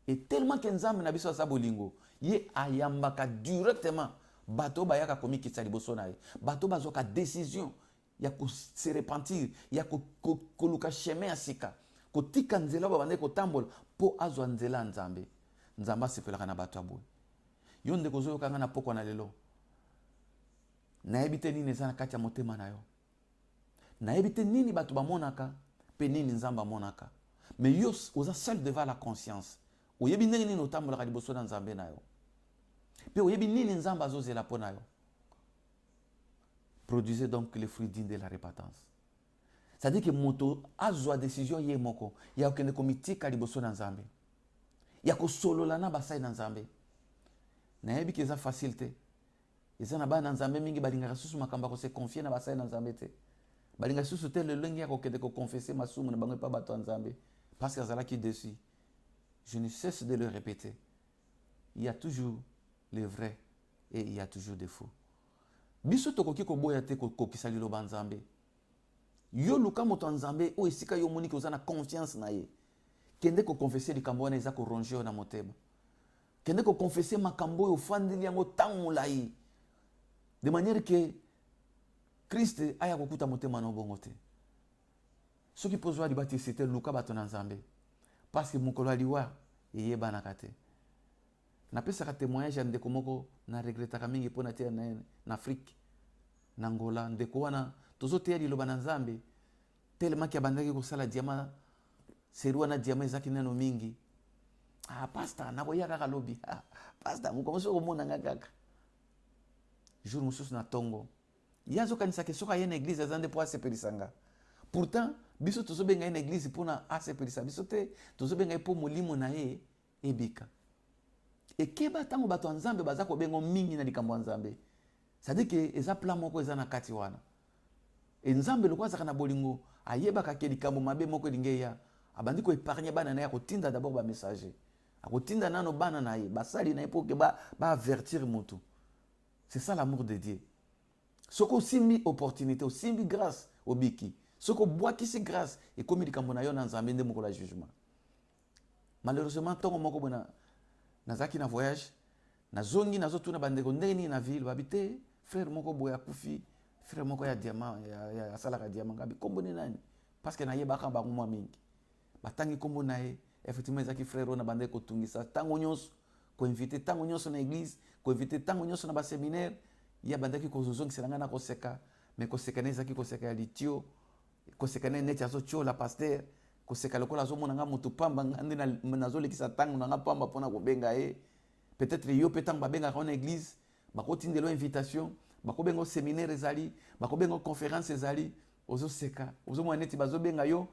Et tellement que Nzambe na biso sa bolingo, ye ayambaka directement bato bayaka komi kitsa liboso na ye. Bato bazoka décision ya ko se repentir, ya ko luka chemin ya sika. Kotika nzela babande kotambola po azwa nzela Nzambe. Nzamba sepelaka na bato aboy. Yo ndeko zo kanga na poko na lelo. Nayebi te nini eza na kati ya motema na yo. Nayebi te nini bato bamonaka pe nini Nzamba monaka. Mais yo oza seul devant la conscience. Oyebi ndenge nini otambolaka liboso na Nzambe na yo. Pe oyebi nini Nzamba azozela po na yo. Produisez donc les fruits dignes de la repentance. C'est-à-dire que moto azwa décision ye moko ya okende komitika liboso na Nzambe. Ya kosolola na basai na Nzambe. Nayebi ke eza facile te. Eza na bana Nzambe mingi balingaka susu makamba ko se confier na basai na Nzambe te. Balingaka susu te le lengi ya kokende ko confesser masumu na bango pa bato Nzambe parce que azalaki dessus. Je ne cesse de le répéter. Il y a toujours les vrais et il y a toujours des faux. Biso tokoki ko boya te ko kokisa liloba Nzambe. Yo luka moto Nzambe o esika yo moni ko za na confiance na ye. Kende ko confesser likambo wana eza ko ronger na motema. Kende ko confesser makambo yo fandili yango tamulai. De manière que Christ aya kokuta motema no bongo te. Ce qui pose wa libati c'était luka bato na Nzambe. Parce que mukolo aliwa yeba na kate. Na pesa ka témoignage ndeko moko na regretaka mingi pona tia na Afrique. Na Angola ndeko wana tozo tia liloba na Nzambe. Tellement ki abandaki ko sala diama serua na diama ezaki neno mingi. Ah pastor na boya kaka lobi. Ah pastor mukomoso ko mona ngaka. Jour mususu na tongo. Yazo kanisa ke soka yena église azande po asepelisanga. Pourtant biso tozo benga une église pona asepelisa biso te tozo benga po molimo na ye ebika. Et keba tango bato Nzambe baza ko bengo mingi na likambo Nzambe. C'est-à-dire que eza plan moko eza na kati wana. Et Nzambe lokwa zaka na bolingo ayeba ka ke likambo mabe moko lingeya abandi ko épargner bana na ya ko tinda d'abord ba messager. Akotinda nano bana na ye basali na pour que ba avertir moto. C'est ça l'amour de Dieu. Soko simbi opportunité, simbi grâce obiki. Soko bois qui c'est grâce et comme likambo na yo na Nzambe nde moko la jugement. Malheureusement tongo moko bona nazaki na voyage na zongi nazo tuna bandeko ndeni na ville babité frère moko boya kufi frère moko ya diamant ya salaka diamant ngabi kombo ni nani parce que na yeba ka bango mwa mingi batangi kombo na ye effectivement ezaki frère ona bandeko tungisa tango nyonso ko inviter tango nyonso na église ko inviter tango nyonso na ba séminaire ya bandaki ko zozongi selanga na ko seka mais ko seka nezaki ko seka ya litio ko seka ne neti azo tio la pasteur ko seka lokola azo mona nga mutu pamba ngande na zo lekisa tango na nga pamba pona ko benga e peut-être yo petang ba benga na église ba ko tindelo invitation ba ko benga séminaire ezali ba ko benga conférence ezali ozo seka ozo mona neti bazo benga yo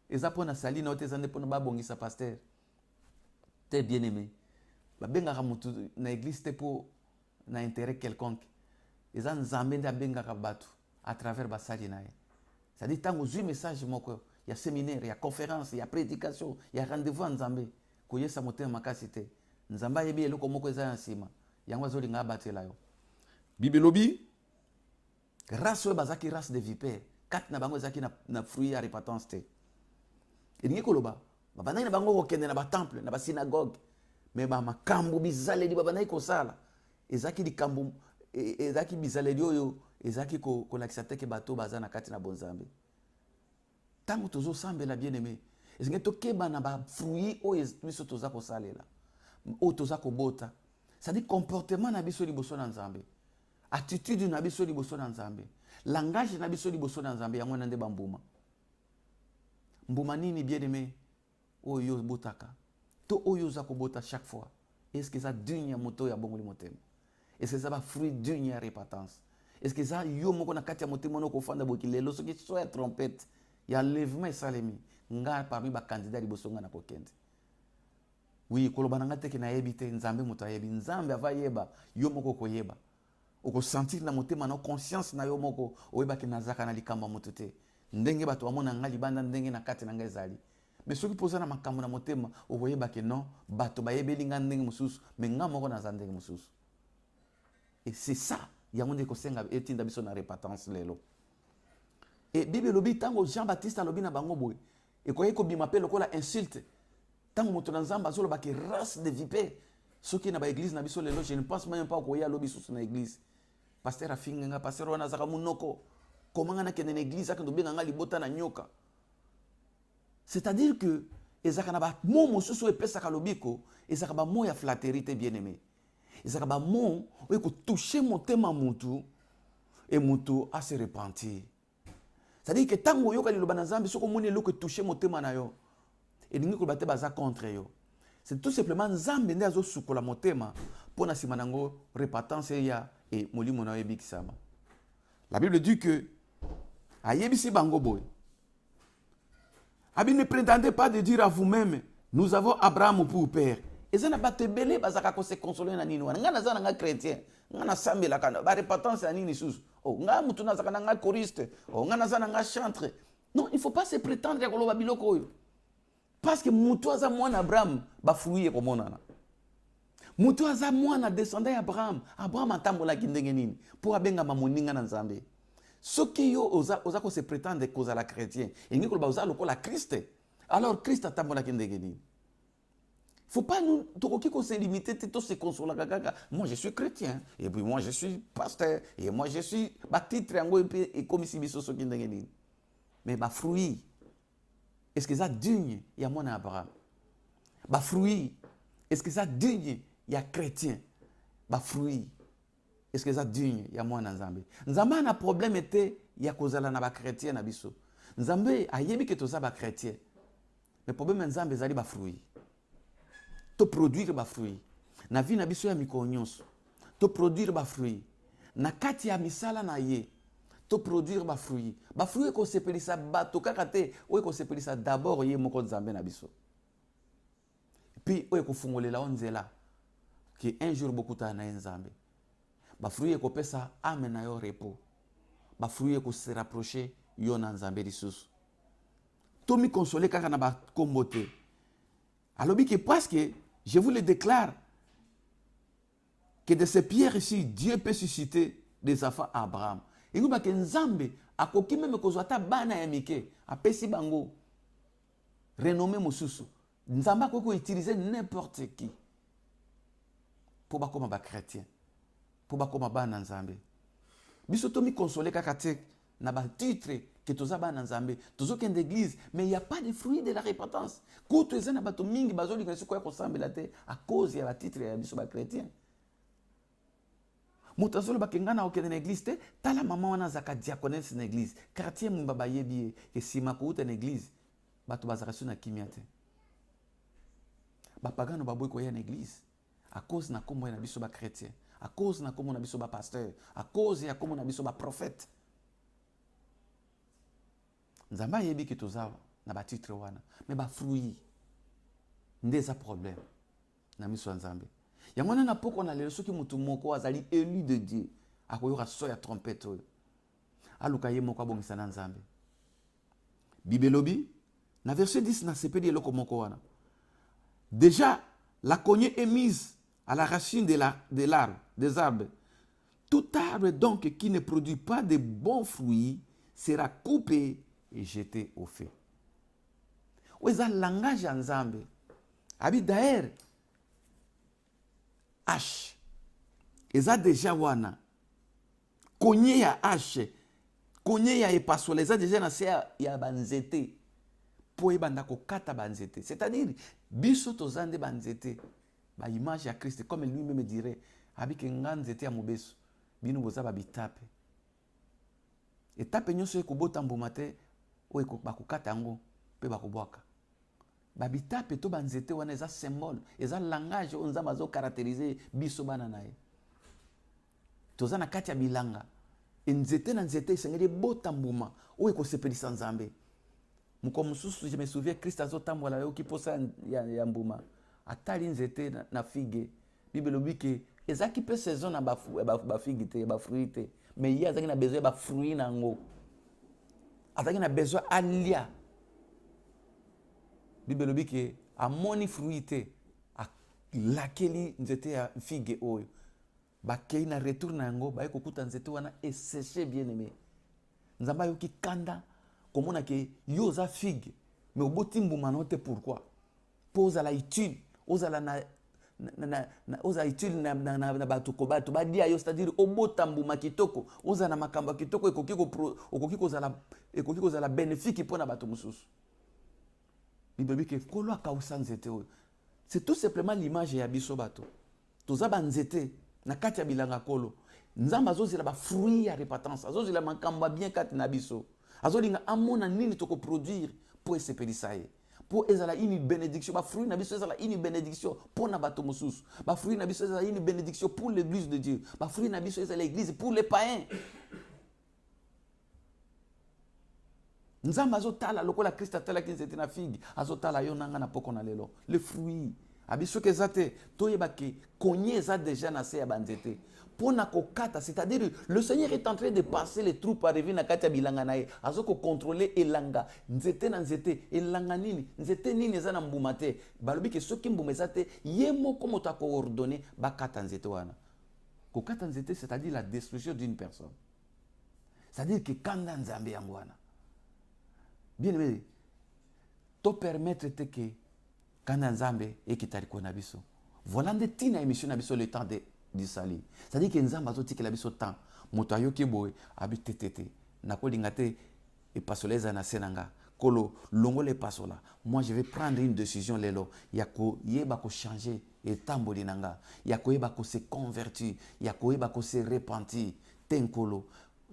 eza pona sali na oteza nde pona ba bongisa pasteur te bien aimé ba benga mutu na église te po na intérêt quelconque eza Nzambe nde abenga ka bato à travers basali na ye. C'est-à-dire tant ozwi message moko ya séminaire, ya conférence, ya prédication, ya rendez-vous en Nzambe koyesa motema makasi te. Nzambe ayebi eloko moko eza ya nsima yango azolinga abatela yo. Bible lobi race oyo bazaki race de vipère kati na bango ezaki na fruit ya repentance te. Elingi koloba babandaki na bango kokende na batemple na basynagogue me bamakambo bizaleli babandaki kosala ezaki likambo ezaki bizaleli oyo ezaki kolakisa teke bato baza na kati na bonzambe. Tango tozosambela bien aimé ezingi tokeba na bafruit oyo biso toza kosalela oyo toza kobota, c'est-à-dire comportement na biso liboso na Nzambe, attitude na biso liboso na Nzambe, langage na biso liboso na Nzambe, yango nande bambuma. Mbuma nini bien aimé oyo botaka to oyo za kobota chaque fois, est-ce que ça digne moto ya bongoli motema, est-ce que ça ba fruit digne ya repentance, est-ce que ça yo moko na kati ya motema no kofanda bokilelo soki so ya trompette ya lèvement esalemi nga parmi ba candidat liboso nga na kokende. Oui, koloba nanga teke na yebi te Nzambe moto ayebi, Nzambe ava yeba yo moko koyeba. Oko sentir na motema na conscience na yo moko oyeba ke nazaka na likamba moto te. Ndenge bato bamona nga libanda ndenge na kati na nga ezali. Mais soki poza na makambo na motema okoyeba ke non bato bayebeli nga ndenge mosusu mais nga moko naza ndenge mosusu. Et c'est ça yango ndeko senga etinda biso na repentance lelo. Et Bible lobi tango Jean-Baptiste alobi na bango boye ekoye ko bima pe lokola insulte. Tango moto na Nzambe azoloba ke race de vipère soki na ba église na biso lelo je ne pense même pas koya lobi susu na église. Pasteur afinga pasteur wana zaka munoko komanga na kene na église akendo benga nga libota na nyoka. C'est-à-dire que ezaka na ba mo mosusu epesa ka lobiko ezaka ba mo ya flatterie te bien aimé. Ezaka ba mo o ko toucher motema mutu et mutu a se repentir. C'est-à-dire que tango yoka liloba na Nzambe soko moni eloko toucher motema na yo et ningi ko bate baza contre yo. C'est tout simplement Nzambe nde azo sukola motema pona sima nango repentance ya et molimo na yebikisama. La Bible dit que ayebisi bango boy. Abi ne prétendez pas de dire à vous-même nous avons Abraham pour père. Et ça n'a pas te belé bazaka ko se consoler na nini wana. Nga naza nga chrétien. Nga na sambela kana ba repentance ya nini susu. Oh nga mutu nazaka nga choriste. Oh nga naza nga chantre. Non, il faut pas se prétendre ko loba biloko oyo. Parce que mutu aza mwana Abraham ba fruit ko monana. Mutu aza mwana descendant Abraham. Abraham atambola kindenge nini pour abenga mamoninga na Nzambe. Soki yo oza ko se prétendre koza la chrétien. Et ngi ko ba oza lokola Christ. Alors Christ atambola kindenge nini. Faut pas nous se limiter, tout se consoler. Moi je suis chrétien, et puis moi je suis pasteur, et moi je suis bâti triangle et comme si biso so kindengeni. Mais ba fruit, est-ce que ça digne ya mon Abraham? Ba fruit, est-ce que ça digne ya chrétien? Ba fruit, est-ce que ça digne ya mon Nzambe? Nzambe na problème était ya kozala na ba chrétien na biso. Nzambe ayebi ke toza ba chrétien. Mais problème Nzambe ezali ba fruit. To produire ba fruit na vie na biso ya mikolo nyonso, to produire ba fruit na kati ya misala na ye, to produire ba fruit ko sepelisa bato kaka te oyo ko sepelisa d'abord ye moko Nzambe na biso, puis oyo ko fungolela onzela que un jour bokuta na Nzambe, ba fruit ko pesa ame na yo repos, ba fruit ko se rapprocher yo na Nzambe lisusu, to mi consoler kaka na ba kombote. Alors que parce que je vous le déclare que de ces pierres ici, Dieu peut susciter des enfants à Abraham. Et nous, que Nzambe, a koki même kozwata bana ya mike, a pesi bango, renommé mosusu. Nzambe a koko utiliser n'importe qui. Pour bakoma ba chrétien. Pour bakoma bana Nzambe. Biso to mi consoler kakate na ba titre que toza bana Nzambe, tozo kende église, mais il n'y a pas de fruit de la repentance. Koto ezana bato mingi bazoli kasi ko kosambela te à cause ya ba titre ya biso ba chrétien. Motazo ba kengana okende na église te, tala mama wana zaka diaconesse na église. Quartier mbaba yebi ke sima ko uta na église, bato bazaka suna kimia te. Ba pagano baboy ko ya na église à cause na kombo na biso ba chrétien, à cause na kombo na biso ba pasteur, à cause ya kombo na biso ba prophète. Nzambe ayebi ke toza na ba titre wana, mais ba fruit ndeza problème na miso Nzambe. Yango na poko na lelo soki mutu moko azali élu de Dieu, akoyoka so ya trompette oyo. aluka ye moko abongisa na Nzambe. Bibelobi, na verset 10 na sepeli eloko moko wana. Déjà, la cognée est mise à la racine des arbres. Tout arbre donc qui ne produit pas de bons fruits sera coupé et jeté au feu. Oza langage ya Nzambe. Abi d'ailleurs, H. Eza déjà wana. Konye ya H. Konye ya epasola. Eza déjà na se ya banzete. Po ebanda ko kata banzete. C'est-à-dire, biso tozande banzete. Ba image ya Christ, comme lui-même dirait, abi ke nganzete ya mobeso. Bino boza ba bitape. Etape nyonso ekobota mbuma te, o bakokata yango pe bakobwaka. Ba bitape to banzete wana eza symbole, eza langage o Nzambe azo caractériser biso bana na ye. Toza na kati ya bilanga. Nzete na nzete esengeli bota mbuma o ekosepelisa Nzambe. Muko mususu je me souviens Christ azo tambola yo kiposa ya mbuma. Atali nzete na figue. Bible lobi ke ezaki pe saison na ba figue te, ba fruit te. Mais il y a azaki na besoin ba fruit na ngo. Azaki na besoin alia. Bible lobi ke amoni fruit te, a lakeli nzete ya figue oyo. Ba kei na retour na ngo, ba ekokuta nzete wana et séché bien aimé. Nzamba yo ki kanda komona ke yo za figue, mais oboti mbuma no te pourquoi? Pose la utile, ozala oza utile na bato ko bato ba dia yo, c'est-à-dire obota mbuma kitoko, oza na makamba kitoko ekoki kozala bénéfique pona bato mususu. Bible ke kolo akausa nzete oyo. C'est tout simplement l'image ya biso bato. Toza ba nzete na kati ya bilanga kolo. Nzamba azozela ba fruit ya repentance, azozela makamba bien kati na biso. Azolinga amona nini toko produire pour esepelisa ye. Pour ezala une bénédiction, ba fruit na biso ezala une bénédiction pour na bato mususu. Ba fruit na biso ezala une bénédiction pour l'église de Dieu. Ba fruit na biso ezala l'église pour les païens. Nzamba azotala lokola Christ atala ki nzete na figue, azotala yo nanga na poko na lelo. Le fruit abiso ke zate toyeba ke konye eza déjà na se ya banzete. Pona kokata, c'est-à-dire le Seigneur est en train de passer les troupes arriver na kati ya bilanga na ye. Azoko contrôler elanga, nzete na nzete, elanga nini, nzete nini eza na mbuma te. Balobi ke soki mbuma eza te, ye moko moto akoordonner bakata nzete wana. Kokata nzete, c'est-à-dire la destruction d'une personne. C'est-à-dire que kanda Nzambe yango wana. Bien aimé, to permettre te ke kanda Nzambe ekitariko na biso. Voilà nde tina émission na biso le temps du salut. C'est-à-dire que Nzamba azotiki la biso temps. Moto ayoki boy habite tete. Na kolinga te e pasoleza na senanga. Kolo longo le pasola. Moi je vais prendre une décision lelo. Yako yeba ko changer et tamboli nanga. Yako yeba ko se convertir. Yako yeba ko se repentir. Tenkolo.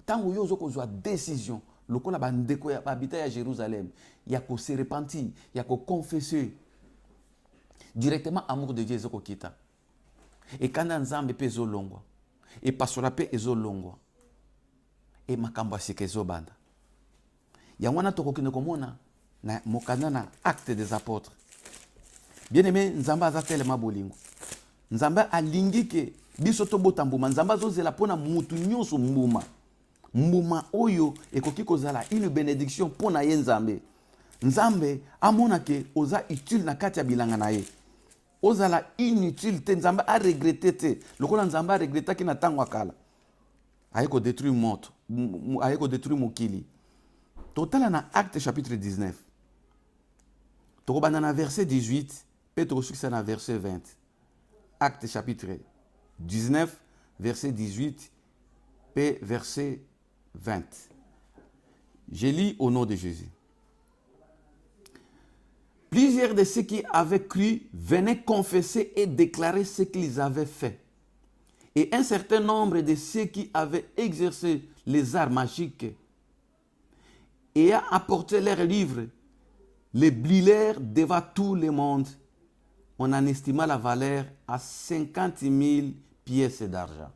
Tango yozo ko zwa décision. Lokola bandeko ya habiter à Jérusalem. Yako se repentir. Yako confesser. Directement amour de Dieu ezoko kita. Et quand Nzambe pe ezolongwa, et pasola pe ezolongwa, et makambo asika ezobanda. Yangwana tokokende komona na mokanda na acte des apôtres. Bien aimé, Nzambe aza tellement bolingo. Nzambe alingi ke biso tobota mbuma, Nzambe azozela pona mutu nyonso mbuma. Mbuma oyo ekoki kozala une bénédiction pona ye Nzambe. Nzambe amona ke oza utile na kati ya bilanga na ye. Ozala inutile te, Nzambe a regretté te. Lokola Nzambe a regretté ki na tango akala. Ayeko détruire moto, ayeko détruire mokili. Totala na Acte chapitre 19. Tokobanda na verset 18, pe tokosukisa na verset 20. Acte chapitre 19, verset 18, pe verset 20. Je lis au nom de Jésus. Plusieurs de ceux qui avaient cru venaient confesser et déclarer ce qu'ils avaient fait. Et un certain nombre de ceux qui avaient exercé les arts magiques et a apporté leurs livres, les brûlèrent devant tout le monde. On en estima la valeur à 50 000 pièces d'argent.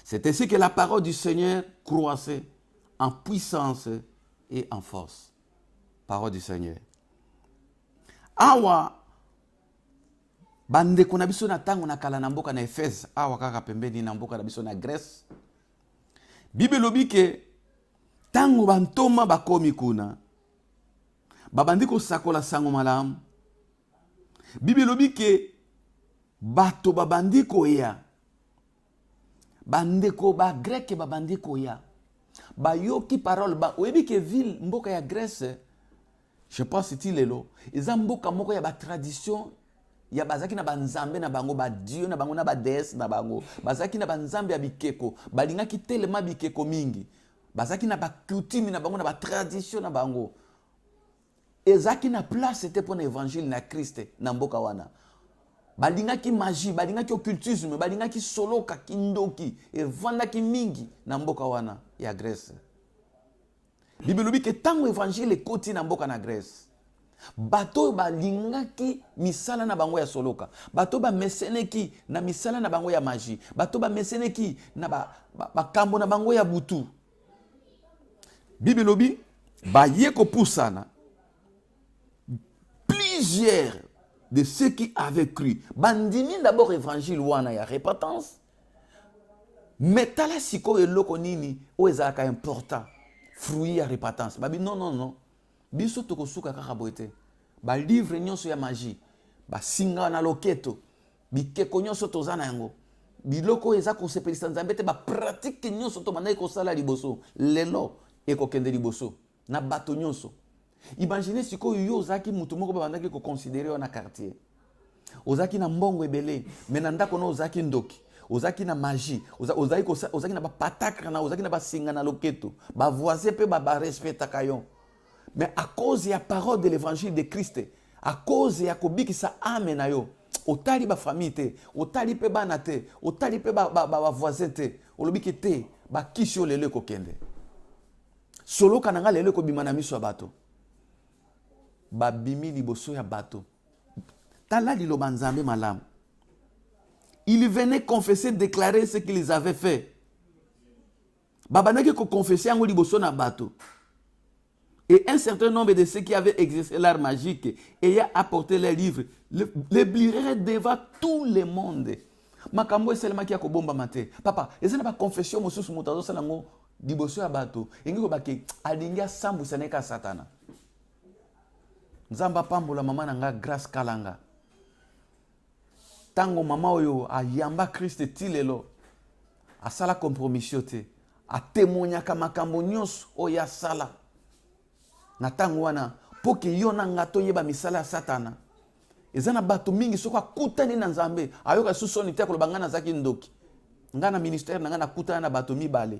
C'est ainsi que la parole du Seigneur croissait en puissance et en force. Parole du Seigneur. Awa bandeko na biso na tango na kala na mboka na Efese, awa kaka pembeni na mboka na biso na Grèce. Bible lobi ke tango bantoma bakomi kuna babandi kosakola sango malamu. Bible lobi ke bato babandi koya bandeko ba grec babandi koya bayoki parole ba oyebi ke ville mboka ya Grèce, je pense c'est lelo eza mboka moko ya ba tradition ya bazaki na banzambe na bango ba dieu na bango na ba déesse na bango bazaki na banzambe ya bikeko balingaki telema bikeko mingi bazaki na ba coutume na bango na ba tradition na bango ezaki na place c'était pour l'évangile na Christ na mboka wana balingaki magie balingaki occultisme balingaki soloka kindoki evandaki mingi na mboka wana ya Grèce. Bible lobi ke tango évangile ekoti na mboka na Grèce bato balingaki misala na bango ya soloka bato bameseneki na misala na bango ya magie bato bameseneki na bakambo na bango ya butu. Bible lobi baye kopusana plusieurs de ceux qui avaient cru bandimi d'abord évangile wana ya repentance mais tala siko eloko nini o ezalaka important fruit ya repentance babi non biso tokosuka kaka boete ba livre nyonso ya magie ba singa na loketo bikeko nyonso tozana yango biloko eza kosepelisa nzambe te ba pratique nyonso to banda ekosala liboso lelo ekokende liboso na bato nyonso. Imaginez sikoyo yo ozaki mutu moko babandaki ko considérer na quartier ozaki na mbongo ebele mais na ndako no ozaki ndoki ozaki na magie ozaki na ba patakra na ozaki na ba singa na loketo ba voisin pe ba respectaka yo. Mais à cause ya parole de l'évangile de Christ, à cause ya kobikisa ame na yo, otali ba famille te, otali pe bana te, otali pe ba voisin te, olobiki te, ba kisho lelo kokende. Solo kananga lelo ko bimana miso ya bato. Ba bimi liboso ya bato. Tala liloba nzambe malamu. Ils venaient confesser, déclarer ce qu'ils avaient fait. Babanaki ko confesser yango liboso na bato. Et un certain nombre de ceux qui avaient exercé l'art magique ayant apporté les livres, les bliraient devant tout le monde. Makambo eselema ki akobomba mate. Papa, ezana ba confession mosusu mutazo salango liboso ya bato. Engi ko bake alingia sambu saneka satana. Nzamba pambola mama nanga grâce kalanga. Tango mama oyo ayamba Christ tilelo. Asala compromission te. A témoignaka makambo nyonso oya sala. Na tango wana poke yo na ngato yeba misala ya satana ezana bato mingi soko akutani na nzambe ayoka susoni te ko bangana zaki ndoki ngana ministère na ngana kutana na bato mibale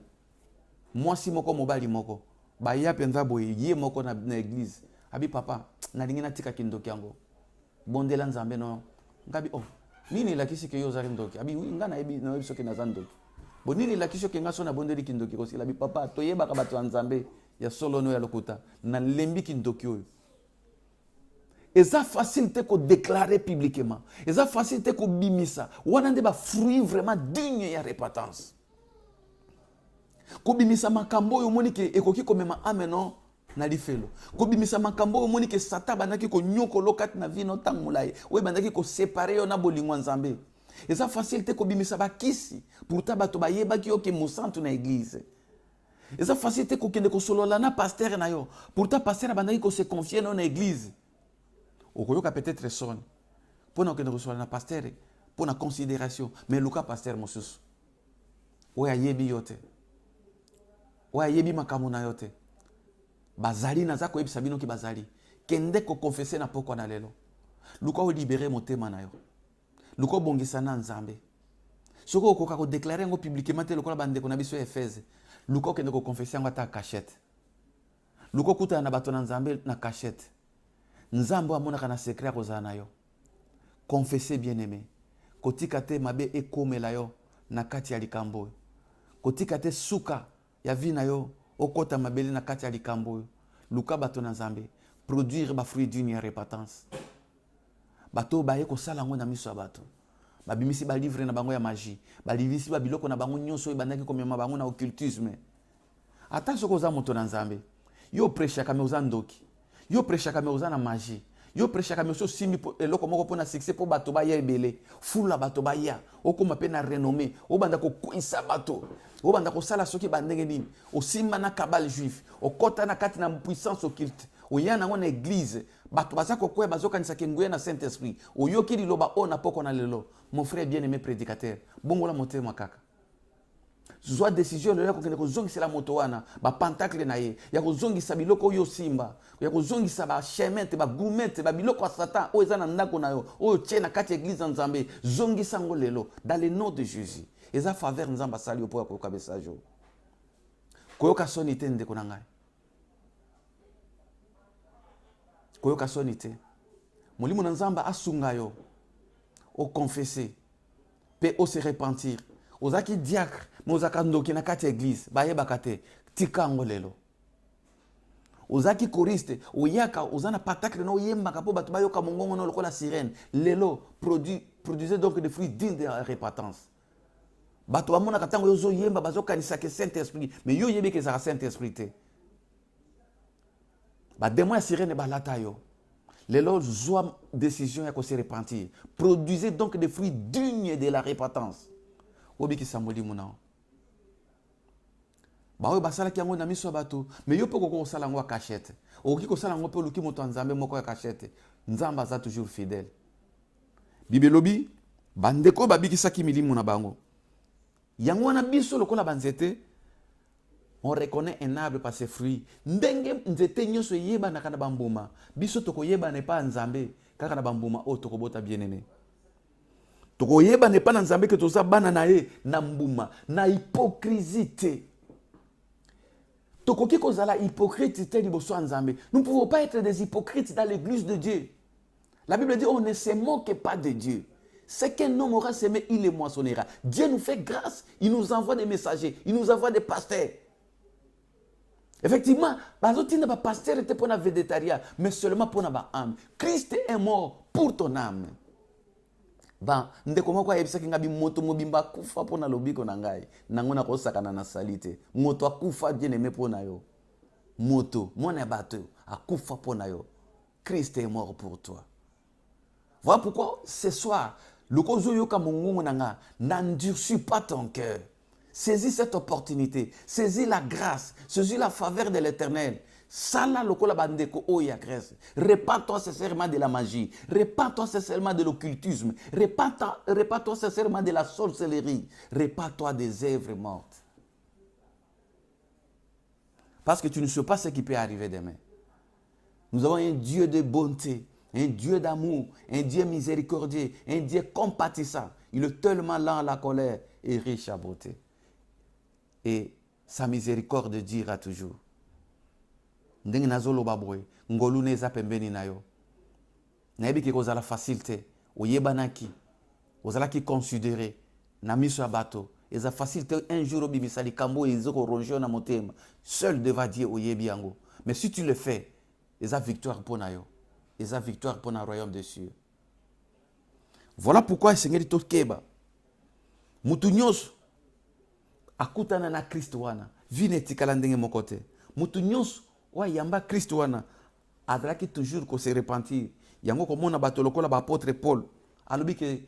mwasi moko mobali moko ba ya penza boye ye moko na église abi papa na lingina tika kindoki yango bondela nzambe no ngabi oh nini lakisi ke yo zaki ndoki abi ngana ebi na biso ke na zandoki bonini lakisi ke ngaso na bondeli kindoki ko sila abi papa to yeba ka bato nzambe ya solo no ya lokuta na lembi kindoki oyo eza facile te ko déclarer publiquement eza facile te ko bimisa wana nde ba fruit vraiment digne ya repentance ko bimisa makambo oyo moni ke ekoki komema ameno na lifelo ko bimisa makambo oyo moni ke satan bandaki ko nyoko lokati na vino tangulaye oyo bandaki ko séparer yo na bolingwa nzambe eza facile te ko bimisa bakisi pourtant bato bayebaki yo ke mosantu na église. Et ça facilite ko kende ko solola na pasteur na yo. Pourtant pasteur abandaki ko se confier dans l'église. Okoyoka peut-être son. Pour na kende ko solola na pasteur pour na considération, mais luka pasteur mosusu. Oya yebi yote. Oya yebi makamu na yote. Bazali na zako yebi sabino ki bazali. Kende ko confesser na poko na lelo. Luka o libérer motema na yo. Luka bongisa na nzambe. Soko okoka ko déclarer ngo publiquement te lokola bande ko na biso Efeze. Luko kende ko confesser ngo ta cachette. Luko kuta na bato na nzambe na cachette. Nzambo amona kana secret ko zana yo. Confesser bien-aimé. Kotika te mabe ekomela yo na kati ya likambo. Kotika te suka ya vi na yo okota mabeli na kati ya likambo. Luka bato na nzambe produire ba fruit d'une repentance. Bato ba ko sala ngo na miso bato. Babimisi ba livre na bango ya magie, ba livisi ba biloko na bango nyonso ebandaki komema bango na occultisme. Ata soko za moto na nzambe, yo prêcha kame oza ndoki, yo prêcha kame oza na magie, Yo prêchaka monsieur simbi eloko moko pona succès po bato ba ya ebele. Fula bato ba ya. Okoma pe na renommée. Obanda ko kwisa bato. Obanda ko sala soki bandenge nini. Osimba na cabale juif. Okota na kati na puissance occulte. Oya na ngona église. Bato bazako kwa bazokanisa kenguye na Saint-Esprit. Oyoki liloba ona poko na lelo. Mon frère bien-aimé prédicateur. Bongola motema kaka. Zwa décision le ko kende ko zongisela moto wana ba pentacle na ye ya ko zongisa biloko yo simba ya ko zongisa ba chemente ba gourmette ba biloko ya satan o eza na ndako na yo o tie na kati église nzambe zongisa ngo lelo dans le nom de Jésus eza faveur nzamba sali po ko kabesa jo koyoka soni te ndeko na ngai koyoka soni te molimo na nzamba asunga yo o confesser pe o se repentir ozaki diacre mozaka ndoki na kati église bayebaka te tika ngo lelo ozaki choriste oyaka ozana patacle na oyembaka po bato bayoka mongongo na lokola sirène lelo produisez donc des fruits dignes de la repentance bato bamonaka ntango yozoyemba bazokanisa ke Saint-Esprit mais yo yebi ke ezaka Saint-Esprit te bademo ya sirène balata yo lelo zwa décision ya se repentir produisez donc des fruits dignes de la repentance obiki samoli muna bawe basala ki yango na miso bato mais yo poko ko sala ngo cachette oki ko sala ngo pe luki moto nzambe moko ya cachette nzamba za toujours fidèle bibelobi bandeko babikisaki milimo na bango yango na biso lokola banzete on reconnaît un arbre par ses fruits ndenge nzete nyoso yeba na kana bambuma biso toko yeba ne pa nzambe kaka na bambuma o toko bota bien-aimé toko yeba ne pa na nzambe ke toza bana na ye na mbuma na hypocrisie te tokoki kozala hypocrite te liboso ya nzambe nous ne pouvons pas être des hypocrites dans l'église de Dieu. La Bible dit on ne se moque pas de Dieu. Ce qu'un homme aura semé, il le moissonnera. Dieu nous fait grâce, il nous envoie des messagers, il nous envoie des pasteurs. Effectivement, bazotina ba pasteur était pour na végétarien, mais seulement pour na ba âme. Christ est mort pour ton âme. Ba ndeko moko ayebisa kinga bi moto mobimba kufa pona lobiko na ngai nangona ko sakana na salite moto akufa bien aimé pona yo moto mona bato akufa pona yo Christ est mort pour toi. Voilà pourquoi ce soir le kozo yoka mongongo nanga n'endurcis pas ton cœur. Saisis cette opportunité, saisis la grâce, saisis la faveur de l'Éternel. Sala lokola bandeko oya Grèce. Répands-toi sincèrement de la magie. Répands-toi sincèrement de l'occultisme. Répands-toi sincèrement de la sorcellerie. Répands-toi des œuvres mortes. Parce que tu ne sais pas ce qui peut arriver demain. Nous avons un Dieu de bonté, un Dieu d'amour, un Dieu miséricordieux, un Dieu compatissant. Il est tellement lent à la colère et riche à beauté. Et sa miséricorde dira toujours. Ndenge nazolo babwe ngolu neza pembeni nayo nayebi ke kozala facilité oyebanaki ozalaki considéré na miso ya bato eza facilité un jour obimisa likambo ezoko ronger na motema seul devant Dieu oyebi yango mais si tu le fais eza victoire pour na yo eza victoire pour na royaume des cieux. Voilà pourquoi esengeli tokeba mutu nyonso akutana na Kristo wana vi netikala ndenge moko te mutu nyonso wa yamba Kristo wana azalaki toujours ko se repentir yango komona bato lokola ba apôtre Paul alobi que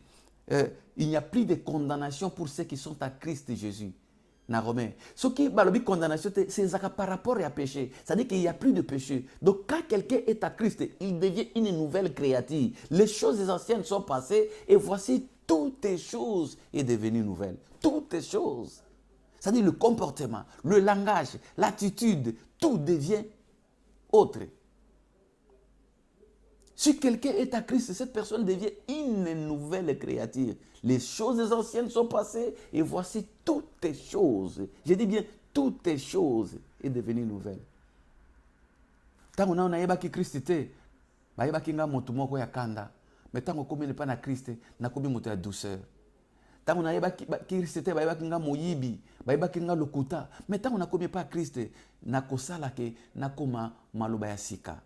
il n'y a plus de condamnation pour ceux qui sont à Christ Jésus na Romain ce qui balobi condamnation c'est par rapport à péché, c'est-à-dire qu'il n'y a plus de péché. Donc quand quelqu'un est à Christ il devient une nouvelle créature, les choses anciennes sont passées et voici toutes les choses est devenues nouvelles, toutes les choses, c'est-à-dire le comportement, le langage, l'attitude, tout devient autre. Si quelqu'un est à Christ, cette personne devient une nouvelle créature. Les choses anciennes sont passées et voici toutes les choses. Je dis bien toutes les choses est devenue nouvelle. Tant on a yeba ki Christ te, ba yeba ki nga moto moko ya kanda. Mais tant on komene pas na Christ, na kobi moto ya douceur. Tant on a yeba ki Christ te, ba yeba ki nga moyibi, ba yeba ki nga lokuta. Mais tant on a komene pas Christ, na kosala ke na koma maloba ya sika.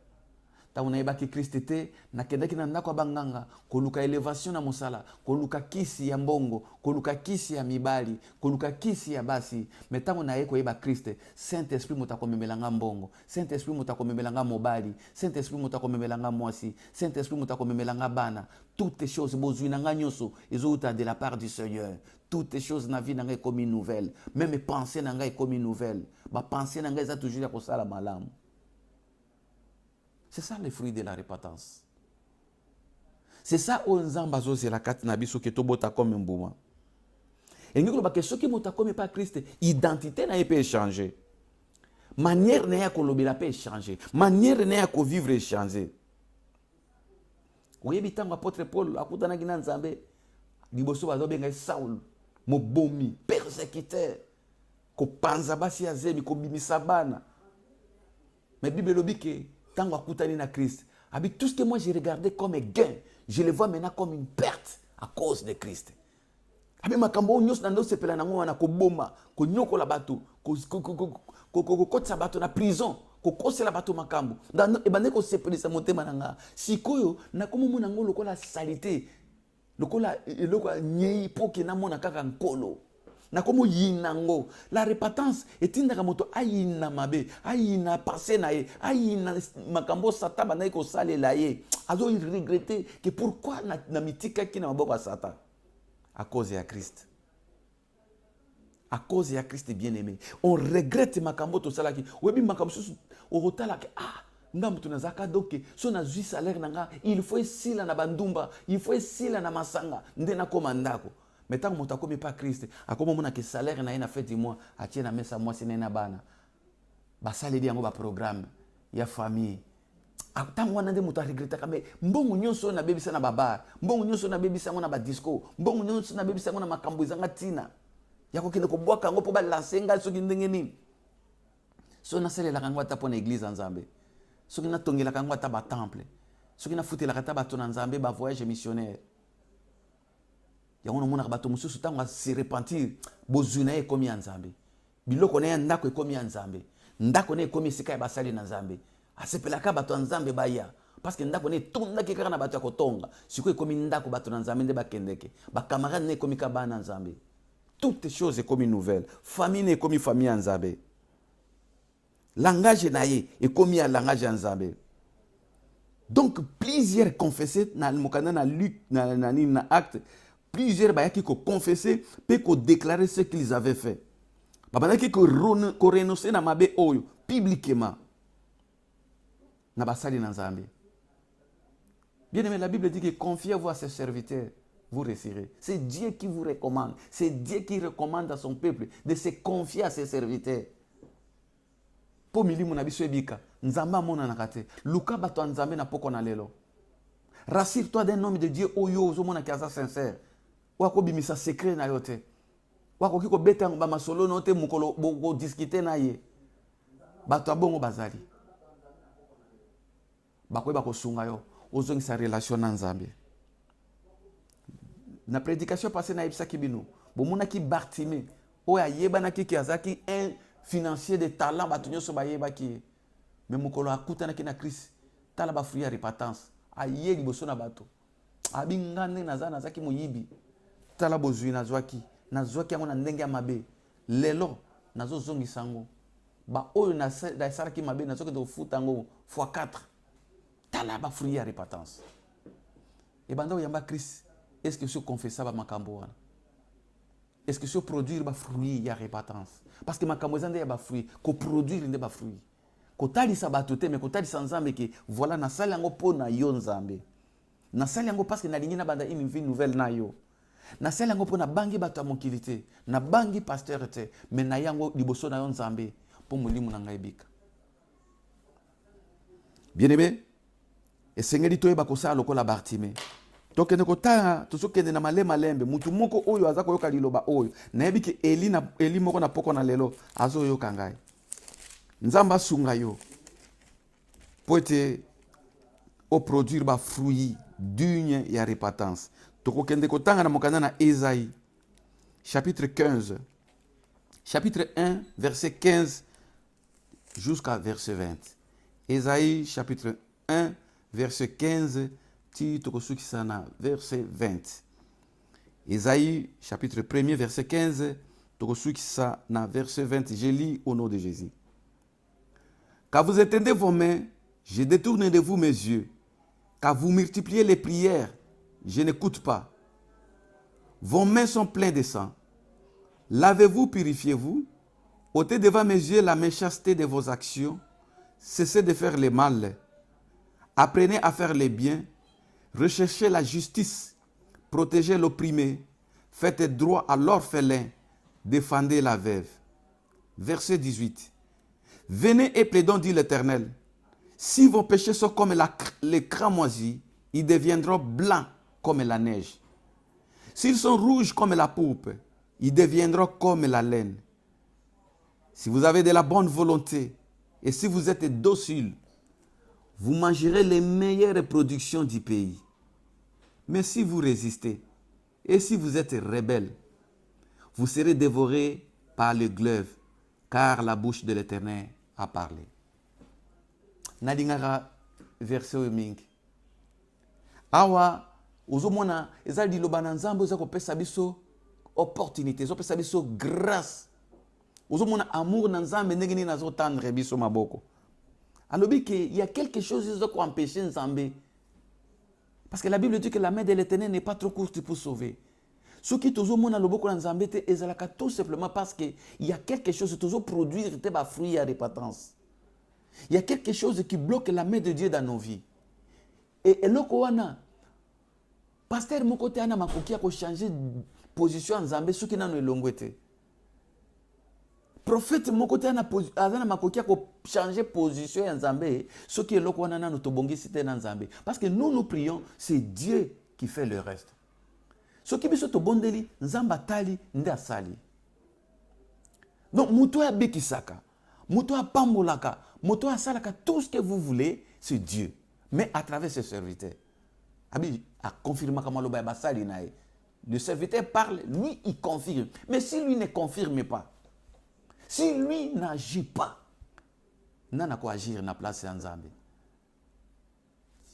ntango nayebaki kriste te nakendaki na ndako ya banganga koluka elevation na mosala, koluka kisi ya mbongo, koluka kisi ya mibali, koluka kisi ya basi. Me ntango naye koyeba kriste, saint esprit moto akomemelanga mbongo, saint esprit moto akomemelanga mobali, saint esprit moto akomemelanga mwasi, saint esprit moto akomemelanga bana. Toutes les choses bozwi na nga nyonso ezouta de la part du Seigneur. Toutes les choses na vie na nga comme une nouvelle. Même pensée na nga comme une nouvelle. Ba pensée na nga eza toujours ya kosala malamu. C'est ça le fruit de la repentance. C'est ça où nzamba zozela kati na biso ke tobota comme mbuma. Et ngiko ba ke soki mota comme pas Christ, identité na peut changer. Manière na ya kolobela peut changer. Manière na ya ko vivre changer. Oyebi tango apôtre Paul akutana kina nzambe liboso bazobenga Saul mobomi persécuteur ko panza basi ya zemi ko bimisa bana. Mais Bible lobi ke tango akutani na Christ, abi tout ce que moi j'ai regardé comme un gain, je le vois maintenant comme une perte à cause de Christ. Abi makambo nyos na ndo sepela na ngwana ko boma, ko nyokola bato, ko kotsa bato na prison. Kokosela bato makambo ebande ko sepelisa motema nanga sikoyo na komo mona ngolo lokola salite lokola eloko nyei poke na mona kaka nkolo na komo yinango. La repentance etindaka moto ayina mabe, ayina passé na ye, ayina makambo sataba na ko salela ye, azo regretter que pourquoi na mitika ki na maboko satan à cause de Christ. À cause de Christ bien-aimé. On regrette makambo to salaki. Webi makambo susu orotala ke ndambo tunazaka doke so na zui salaire nanga, il faut sila na bandumba, il faut sila na masanga ndena koma ndako. Metango moto akomi pas Christ, akoma mona ke salaire na ina fait du mois, atie na mesa mwasi na bana. Basali bi yango ba programme ya famille. Atango wana nde moto regretta kame mbongo nyonso na bebisa na baba, mbongo nyonso na bebisa ngo na ba disco, mbongo nyonso na bebisa ngo na makambo izanga tina. Yako kende ko bwaka ngo po ba lancer ngal soki ndenge nini. So na sele la kangwa ta pona église nzambe. Soki na tongela kangwa ta ba temple. Soki na futela kata ba tona nzambe ba voyage missionnaire. Yango no mona ba to mususu tango se repentir bozuna e komi nzambe. Biloko na ndako e komi nzambe. Ndako na e komi sika ba sali na nzambe. Asepela ka ba to nzambe ba ya. Parce que ndako ne tonda ke kaka na ba to kotonga. Siko e komi ndako ba to nzambe nde ba kendeke. Ba camarade ne komi ka ba na nzambe. Toutes choses est comme une nouvelle. Famille est comme une famille en Zambé. Langage naïe est comme un langage en Zambé. Donc plusieurs confessés na mokana na Luc na acte, plusieurs bayaki ko confesser pe ko déclarer ce qu'ils avaient fait. Babana ki ko renoncer na mabe oyo publiquement. Na basali na Zambé. Bien aimé, la Bible dit que confiez-vous à ses serviteurs. Vous réussirez. C'est Dieu qui vous recommande. C'est Dieu qui recommande à son peuple de se confier à ses serviteurs. Po milimu na biso ebika, nzamba mona nakate. Luka bato nzambe na poko na lelo. Rassure-toi d'un homme de Dieu oyo ozo mona kaza sincère. Wako bimisa secret na yote. Wako kiko beta ba masolo no te mukolo bo discuter na ye. Bato abongo bazali. Bako ba ko sunga yo. Ozo ngisa relation na nzambe. Na prédication passée na ibsa kibino bomona ki Bartimée oya yebana ki azaki un financier de talent batunyo so bayeba ki mais mukolo akutana ki na Christ tala ba fruit ya repentance aye liboso na bato abingane nazana zaki moyibi tala bozui nazwaki yango na ndenge ya mabe lelo nazo zongi sango ba oyo na salaki mabe nazo ke futa ngo x4 tala ba fruit ya repentance et banda yamba Christ. Est-ce que ce confessable makambo wana? Est-ce que ce produire ba fruit ya repentance? Parce que makambo zande ya ba fruit, ko produire nde ba fruit. Ko tali sabato te mais ko tali sanzambe ke voilà na sala yango po na yo nzambe. Na sala yango parce que na lingi na banda une vie nouvelle na yo. Na sala yango po na bangi bato ya mokilité, na bangi pasteur te, mais na yango liboso na yo nzambe po mulimu na ngai bika. Bien-aimé, et sengeli toyeba ko sala lokola Bartimée. Tokende kotanga tosokende na malembe mutu moko oyo azako yoka liloba oyo nayebi ke Eli moko na poko na lelo azo yoka ngai nzamba sunga yo po ete o produire ba fruit digne ya repentance. Tokokende kotanga na mokanda na Esaïe chapitre 15 chapitre 1 verset 15 jusqu'à verset 20. Esaïe chapitre 1 verset 15 ti tokosukisa na verset 20. Ésaïe chapitre 1er verset 15 tokosukisa na verset 20. Je lis au nom de Jésus. Quand vous étendez vos mains, je détourne de vous mes yeux. Quand vous multipliez les prières, je n'écoute pas. Vos mains sont pleines de sang. Lavez-vous, purifiez-vous. Ôtez devant mes yeux la méchanceté de vos actions. Cessez de faire le mal. Apprenez à faire le bien. Recherchez la justice. Protégez l'opprimé. Faites droit à l'orphelin. Défendez la veuve. Verset 18. Venez et plaidons, dit l'Éternel. Si vos péchés sont comme les cramoisis, ils deviendront blancs comme la neige. S'ils sont rouges comme la pourpre, ils deviendront comme la laine. Si vous avez de la bonne volonté et si vous êtes docile, vous mangerez les meilleures productions du pays. Mais si vous résistez et si vous êtes rebelle, vous serez dévorés par le glaive, car la bouche de l'Éternel a parlé. Nadingara verset mingi. Awa uzomona ezali liloba na Nzambe za kopesa biso opportunité, zo pesa biso grâce. Uzomona amour na Nzambe ndenge nini nazo tendre biso maboko. Alobi que il y a quelque chose qui doit empêcher Nzambe. Parce que la Bible dit que la main de l'Éternel n'est pas trop courte pour sauver. Ce qui toujours mona loboko na Nzambe te ezalaka tout simplement parce que il y a quelque chose qui toujours produire te ba fruit à repentance. Il y a quelque chose qui bloque la main de Dieu dans nos vies. Et loko wana pasteur mon côté ana makoki ko changer position Nzambe ce qui nano elongwete. Prophète mon côté ana makoki ko changer position Nzambe ce qui loko wana nano tobongi cité na Nzambe parce que nous prions, c'est Dieu qui fait le reste. Ce qui biso to bondeli Nzamba tali nda sali. Donc muto ya bekisaka, muto ya pambolaka, muto ya salaka, tout ce que vous voulez, c'est Dieu. Mais à travers ses serviteurs. Abi a confirmé comment le ba sali nae. Le serviteur parle, lui il confirme. Mais si lui ne confirme pas, si lui n'agit pas, nana ko agir na place ya Nzambe.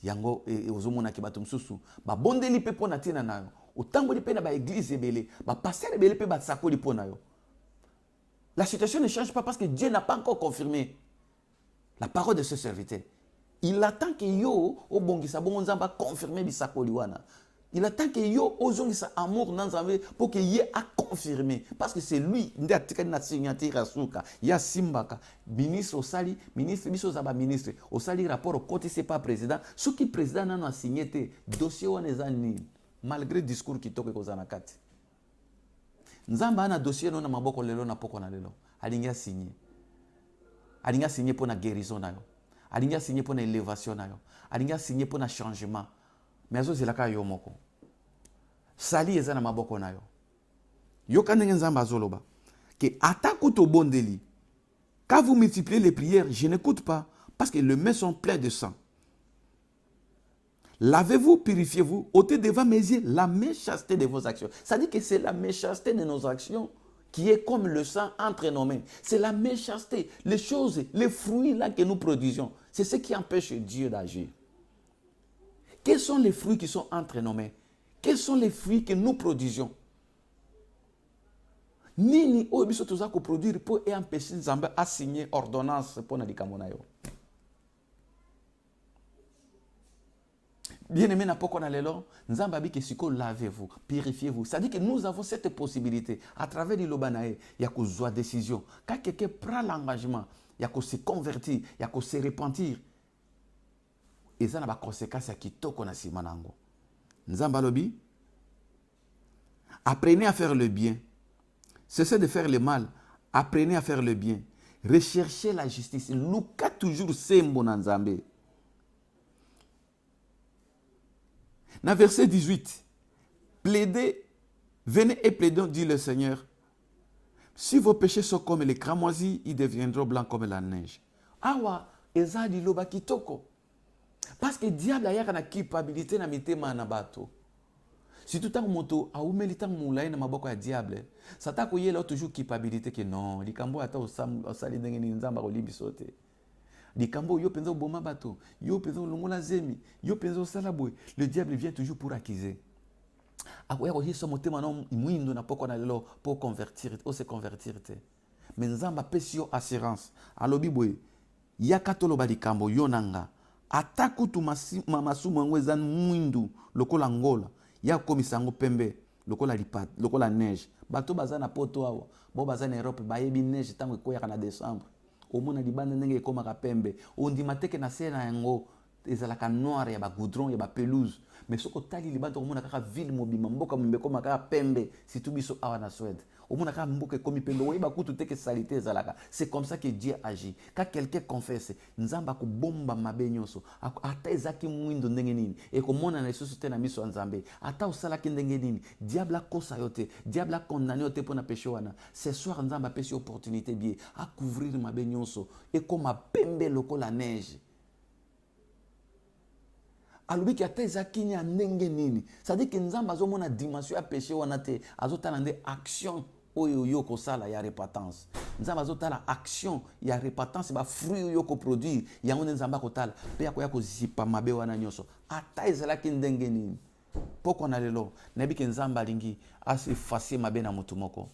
Yango ozomona ki bato msusu ba bondeli pe pona tina nayo. Otangoli pe na ba église ebele, ba pasteur ebele pe ba sakoli pona yo. La situation ne change pas parce que Dieu n'a pas encore confirmé la parole de ce serviteur. Il attend que yo obongisa bongo Nzamba confirmer bisakoli wana. Il attend que yo ozongisa amour dans Nzambe pour que ye a confirmé parce que c'est lui ndé atikani na signature asuka ya simbaka ministre osali ministre biso za ba ministre osali rapport au côté c'est pas président ce qui président nano a signé te dossier wana ezani malgré discours kitoko kozana kati. Nzamba ana dossier no na maboko lelo na poko na lelo. Alinga signé. Alinga signé pour na guérison na yo. Alinga signé pour na élévation na yo. Alinga signé pour na changement. Mais azo zelaka yo moko. Sali eza na maboko na yo. Yo kanenge Nzamba azoloba que atako to bondeli. Quand vous multipliez les prières, je n'écoute pas parce que les mains sont pleines de sang. Lavez-vous, purifiez-vous, ôtez devant mes yeux la méchanceté de vos actions. Ça dit que c'est la méchanceté de nos actions qui est comme le sang entre nos mains. C'est la méchanceté, les choses, les fruits là que nous produisons. C'est ce qui empêche Dieu d'agir. Quels sont les fruits qui sont entre nos mains? Quels sont les fruits que nous produisons? Nini obiso toza ko produire pour empêcher Nzambe à signer ordonnance pour na likamona yo. Bien-aimé na poko na lelo, Nzamba abi ke siko lavez-vous, purifiez-vous. Ça dit que nous avons cette possibilité à travers liloba nae, ya ko zwa décision. Quand quelqu'un prend l'engagement, ya ko se convertir, ya ko se repentir. Et ça n'a pas conséquence ya kitoko na sima nango. Nzamba lobi, apprenez à faire le bien. Cessez de faire le mal. Apprenez à faire le bien. Recherchez la justice. Luka toujours sembo na Nzambe. Dans verset 18, plaidez, venez et plaidons, dit le Seigneur. Si vos péchés sont comme les cramoisis, ils deviendront blancs comme la neige. Awa, eza di loba kitoko. Parce que diable a une culpabilité na mitema na bato. Si tout le monde a oumeli tant moulay na maboko ya diable, ça t'a koyé là toujours culpabilité que non, likambo ata osali ndenge ni Nzamba ko libisote. likambo yo penza oboma bato, yo penza olongola zemi, yo penza osala boye. Le diable vient toujours pour accuser. Akoya ko hiso motema na mwindo na poko na lelo pour convertir, o se convertir te. Mais nzamba pesi yo assurance. Alobi boye, yaka toloba likambo yo nanga. Ata kutu masumu yango eza mwindu lokola ngola, ya komisa yango pembe lokola lipat, lokola neige. Bato baza na poto awa, bo baza na Europe bayebi neige tango ekoyaka na décembre. Omona libanda ndenge ekomaka pembe. Ondima teke na se na yango ezalaka noir ya ba goudron ya ba pelouse. Mais soko tali libanda omona kaka ville mobima mboka mbeko maka pembe situ biso awa na Suède. Omona kaka mboka ekomi pembe oyeba kutu teke salité ezalaka. C'est comme ça que Dieu agit. Quand quelqu'un confesse, nzamba ko bomba mabe nyonso. Ata ezaki mwindo ndenge nini. E ko mona na lisusu te na miso nzambe. Ata osala ki ndenge nini. Diable a kosa yote. Diable a condamné yote pona péché wana. Ce soir nzamba pesi opportunité bien à couvrir mabe nyonso. E ko ma pembe lokola neige. Alobi ki ata ezaki nya ndenge nini. Ça dit que nzamba azomona dimension ya péché wana te. Azotala nde action oyo yo kosala ya repentance. Nzamba azotala action ya repentance ba fruit yo ko produire. Yango nzamba kotala pe ya koya kozipa mabe wana nyonso. Ata ezalaki ndenge nini. Poko na lelo nayebi ke nzamba alingi asefase mabe na motu moko.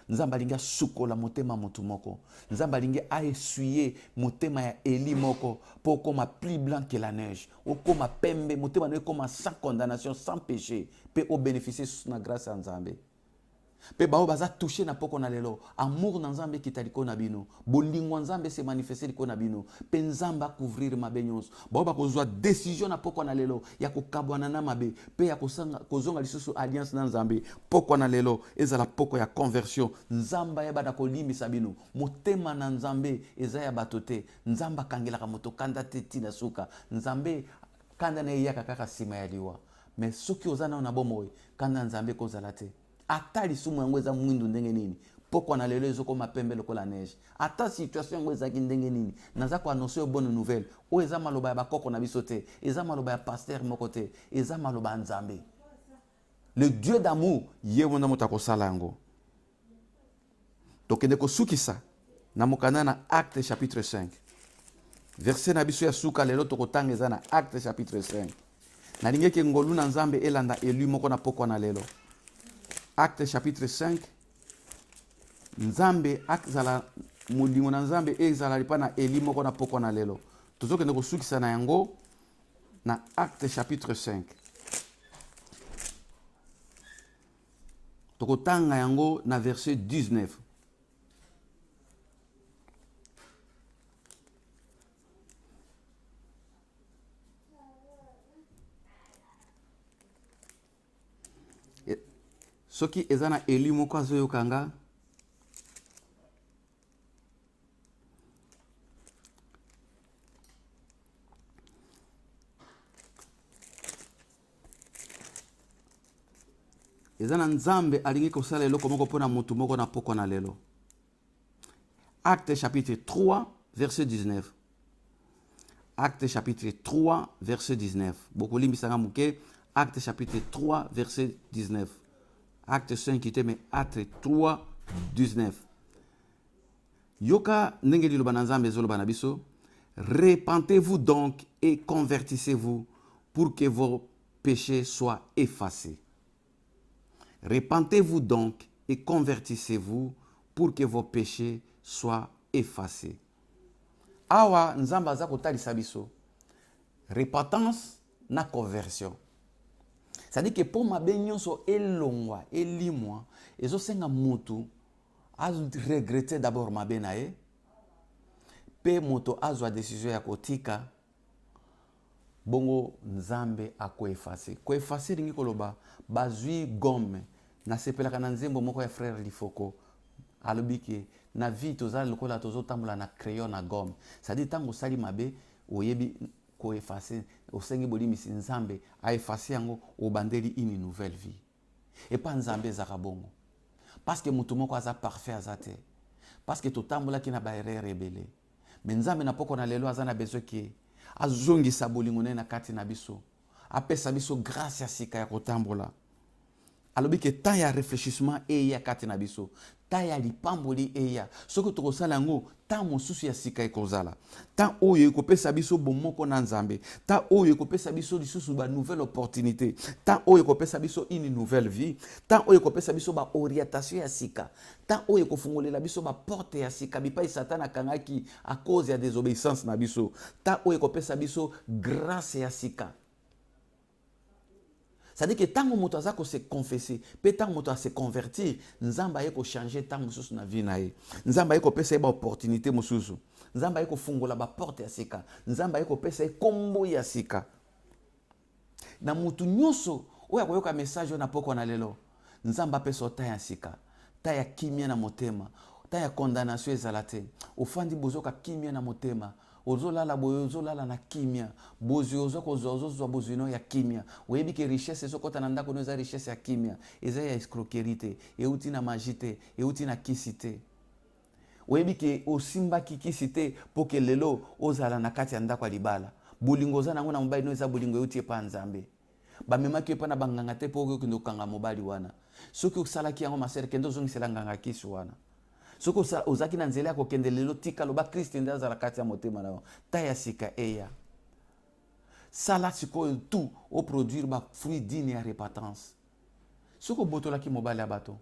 Nzamba alingi asukola motema motu moko. Nzamba alingi essuyer motema ya Eli moko pour koma plus blanc que la neige. Okoma pembe motema no koma sans condamnation, sans péché, pe o bénéficier na grâce ya Nzambe. Pe bao baza touché na poko na lelo. Amour na Nzambe kitaliko na bino. Bolingo Nzambe se manifester liko na bino. Pe Nzamba couvrir mabe nyonso. Bao ba kozwa décision na poko na lelo ya kokabwana na mabe. Pe ya kozonga lisusu alliance na Nzambe. Poko na lelo ezala poko ya conversion. Nzamba ya bada kolimisa bino. Motema na Nzambe eza ya batote. Nzamba kangelaka moto kanda teti na suka. Nzambe kanda na yaka kaka sima ya liwa. Mais soki ozana na bomoy kanda Nzambe kozala te. Ata lisumu yango eza mwindu ndenge nini. Poko na lelo ezokoma pembe lokola neige. Ata situation yango ezaki ndenge nini. Naza ko annoncer une bonne nouvelle. O eza maloba ya bakoko na biso te. Eza maloba ya pasteur moko te. Eza maloba ya Nzambe. Le Dieu d'amour ye wona moto akosala yango. Tokende kosukisa na mokanda na Acte chapitre 5. Verset na biso ya suka lelo tokotanga eza na Acte chapitre 5. Na lingeke ngolu na Nzambe elanda elu moko na poko na lelo. Acte chapitre 5. Nzambe akzala mulingo na Nzambe ezala lipa na Eli moko na poko na lelo. Tozokende kosukisa na yango na Acte chapitre 5. Tokotanga yango na verset 19. Soki ezana Eli moko azoyokanga ezana Nzambe alingi kosala eloko moko pona motu moko na poko na lelo. Acte chapitre 3 verset 19. Acte chapitre 3 verset 19. Bokolimbisanga muke Acte chapitre 3 verset 19. Acte 5 qui mais Acte 3 19. Yoka ndenge liloba na Nzambe zoloba na biso. Repentez-vous donc et convertissez-vous pour que vos péchés soient effacés. Repentez-vous donc et convertissez-vous pour que vos péchés soient effacés. Awa Nzamba za kotalisa biso. Repentance na conversion. C'est-à-dire que pour ma benyonso elongwa, elimwa, ezo senga mutu a regretter d'abord ma benae. Pe moto azwa décision ya kotika bongo Nzambe ako effacer. Ko effacer ringi koloba bazui gomme na sepelaka na nzembo moko ya frère Lifoko. Alobiki na vie tozala lokola tozotambola na crayon na gomme. C'est-à-dire tango sali mabe oyebi ko effacer osengi bolimisi Nzambe a effacer yango obandeli une nouvelle vie. Et pas Nzambe zaka bongo. Parce que mutu moko aza parfait azate. Parce que totambola ki na ba erreur rebelle. Mais Nzambe na poko na lelo azana besoin ki azongisa bolingo na kati na biso. Apesa biso grâce ya sika ya kotambola. alobi ke temps ya réfléchissement eya kati na biso, temps ya lipamboli eya. Soki tokosala yango temps mosusu ya sika ekozala, temps oyo ekopesa biso bomoko na Nzambe, temps oyo ekopesa biso lisusu ba nouvelle opportunité, temps oyo ekopesa biso une nouvelle vie, temps oyo ekopesa biso ba orientation ya sika, temps oyo ekofungolela biso ba porte ya sika bipai Satan akangaki à cause ya désobéissance na biso, temps oyo ekopesa biso grâce ya sika. C'est-à-dire que tant que moto aza ko se confesser, pe tant moto a se convertir, Nzamba yeko changer tant mususu na vie na ye. Nzamba yeko pesa ba opportunité mususu. Nzamba yeko fungola ba porte ya sika. Nzamba yeko pesa kombo ya sika. Na mutu nyonso oya koyoka message na poko na lelo. Nzamba pesa ta ya sika. Ta ya kimia na motema. Ta ya condamnation ezalate. Ofandi bozoka kimia na motema. Ozolala boyo ozolala na kimia, bozo ozozwa bozino ya kimia. Oyebi ke richesse ezokota na ndako noza richesse ya kimia, eza ya escroquerie, euti na magite, euti na kisite. Oyebi ke osimba kikisite poke lelo ozala na kati ya ndako ya libala. Bolingo za nango na mobali no eza bolingo euti epa Nzambe. Ba memaki epa na banganga te poko kendo kanga mobali wana. Soki osalaki yango masere kendo zongisela nganga kisu wana. Soko ozaki na nzela ya kokende lelo tika loba Kristo nde azala kati ya motema na yo. Ta ya sika eya. Sala sikoyo tout au produire ba fruit digne ya repentance. Soko botolaki mobali ya bato.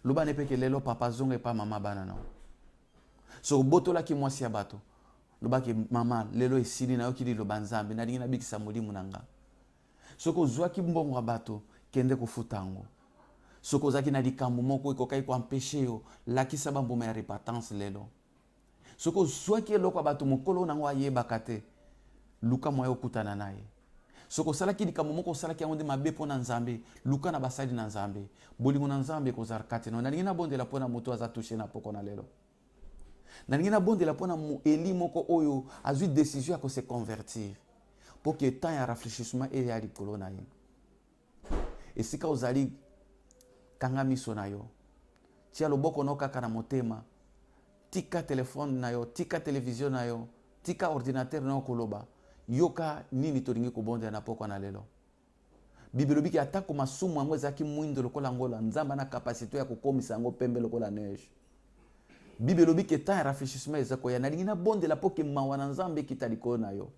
Loba ne peke lelo papa zonga epa mama bana na. Soko botolaki mwasi ya bato. Loba ke mama lelo esili na yo kili loba Nzambe na lingi na bikisa molimo na nga. Soko zwaki mbongo ya bato kende kofuta yango. Soko zaki na likambo moko ekokai ko empêcher yo lakisa ba mboma ya repentance lelo. Soko zwaki eloko ya bato mokolo nango ayebaka te, luka moyo okutana naye. Soko salaki likambo moko salaki yango nde mabe pona Nzambe, luka na basali na Nzambe. Bolingo na Nzambe kozala kati no. Nalingi na bondela pona moto aza touché na poko na lelo. Nalingi na bondela pona eli moko oyo azui décision ya ko se convertir. Pour que temps ya réfléchissement et ya likolo na ye. Et sika ozali kanga miso na yo, tia loboko no kaka na motema, tika telefone na yo, tika television na yo, tika ordinateur na yo koloba, yoka nini tolingi kobonde na poko na lelo. Bibelo biki atako masumu yango ezaki mwindo lokola ngola, Nzamba na kapasité ya kokomisa yango pembe lokola neige. Bibelo biki temps ya réfléchissement ezako ya nalingi na bonde la poke mawa na Nzambe kitaliko na yo.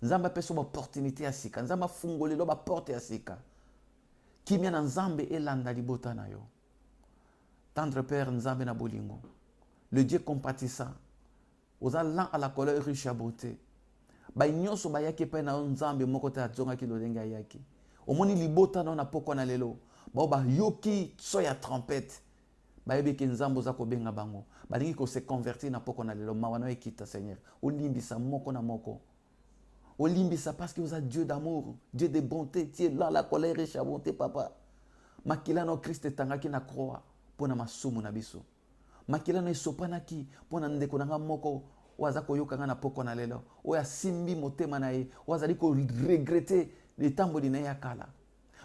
Nzamba peso ba opportunité ya sika, Nzamba fungolelo ba porte ya sika. Kimia na Nzambe elanda libota na yo. Tendre Père Nzambe na bolingo, le Dieu compatissant, aux lents à la colère riche à beauté. Ba nyonso ba yaki pe na Nzambe moko te atzonga ki lodenga yaki. Omoni libota na poko na lelo. Ba yoki so ya trompette. Ba yebe ki Nzambe za ko benga bango. Ba lingi ko se convertir na poko na lelo mawana ekita Seigneur. Olimbisa moko na moko. Olimbisa parce que vous êtes Dieu d'amour, Dieu de bonté, tu es là la colère riche à bonté papa. Makila no Christ tangaki na croix pona masumu na biso. Makila no esopanaki pona ndeko nanga moko waza koyoka nga na poko na lelo. Oya simbi motema na ye, wazali ko regretter le tamboli na ya kala.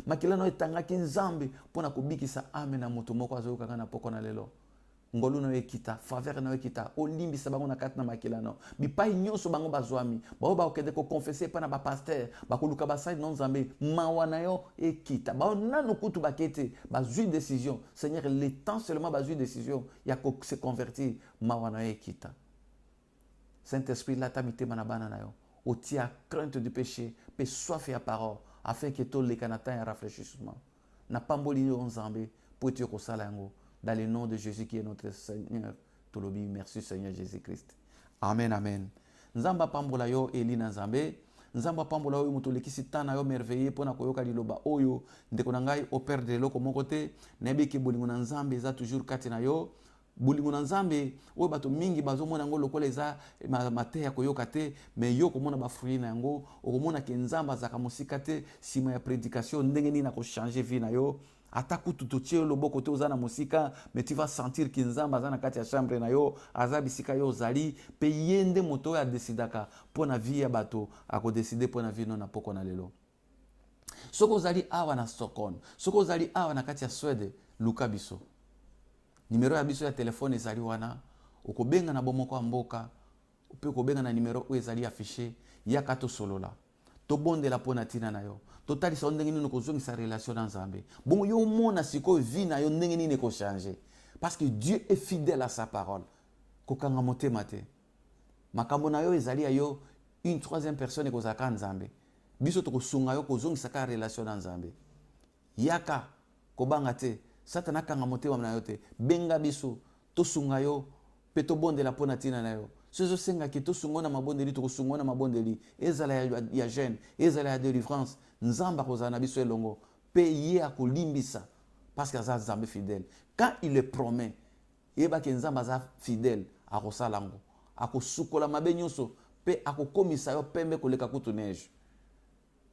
Makila no etangaki Nzambe pona kobikisa ame na moto moko azoyoka nga na poko na lelo. Ngolu no ekita, faveur no ekita, olimbisa bango na kati na makila no. Bipai nyonso bango bazwami, bao ba okende ko confesser pa na ba pasteur, ba koluka ba sai non Nzambe, mawana yo ekita. Bao nanu kutu bakete, ba zui décision. Seigneur, le temps seulement ba zui décision, ya ko se convertir, mawana yo ekita. Saint-Esprit la tamite manabana na yo. Otia crainte du péché, pe soif ya parole, afin que tout les canatins et rafraîchissement. Na pamboli yo Nzambe, pour te ko sala yango. Dans le nom de Jésus qui est notre Seigneur, Tolobi, merci Seigneur Jésus-Christ. Amen, amen. Nzamba pambola yo eli na Nzambe. Nzamba pambola yo muto lekisi tana yo merveilleux pona koyoka liloba oyo ndeko na ngai au père de loko moko te nebi ki bolingo na Nzambe eza toujours kati na yo. Bolingo na Nzambe oyo bato mingi bazomona yango lokola eza mate ya koyoka te mais yo komona ba fruit na yango okomona ke Nzamba azaka mosika te sima ya prédication ndenge nini na ko changer vie na yo. Ataku tutotie loboko te ozana musika mais tu vas sentir que Nzamba azana kati ya chambre na yo azabi sika yo zali pe yende moto ya desidaka pona vie ya bato ako décider pona vie non na poko na lelo. Soko zali awa na Stockholm, soko zali awa na kati ya Swede, luka biso. Numero ya biso ya telefone ezali wana, okobenga na bomoko ya mboka, upe kobenga na numero oyo ezali affiché ya kato solola. tobondela pona tina na yo totalisa ndenge nini kozongisa relation na Nzambe bongo yo mona siko vie na yo ndenge nini ko changer parce que Dieu est fidèle à sa parole kokanga motema te makambo na yo ezali ya yo une troisième personne kozaka Nzambe biso tokosunga yo kozongisa ka relation na Nzambe yaka kobanga te satana kanga motema na yo te benga biso tosunga yo pe tobondela pona tina na yo sozo senga ki tosungona mabondeli tokosungona mabondeli ezala ya jeune ezala ya délivrance Nzamba kozana biso elongo pe ye akolimbisa parce que ça Nzambe fidèle quand il le promet yeba ke Nzamba za fidèle akosalango akosukola mabe nyonso pe akokomisa yo pembe koleka kutu neige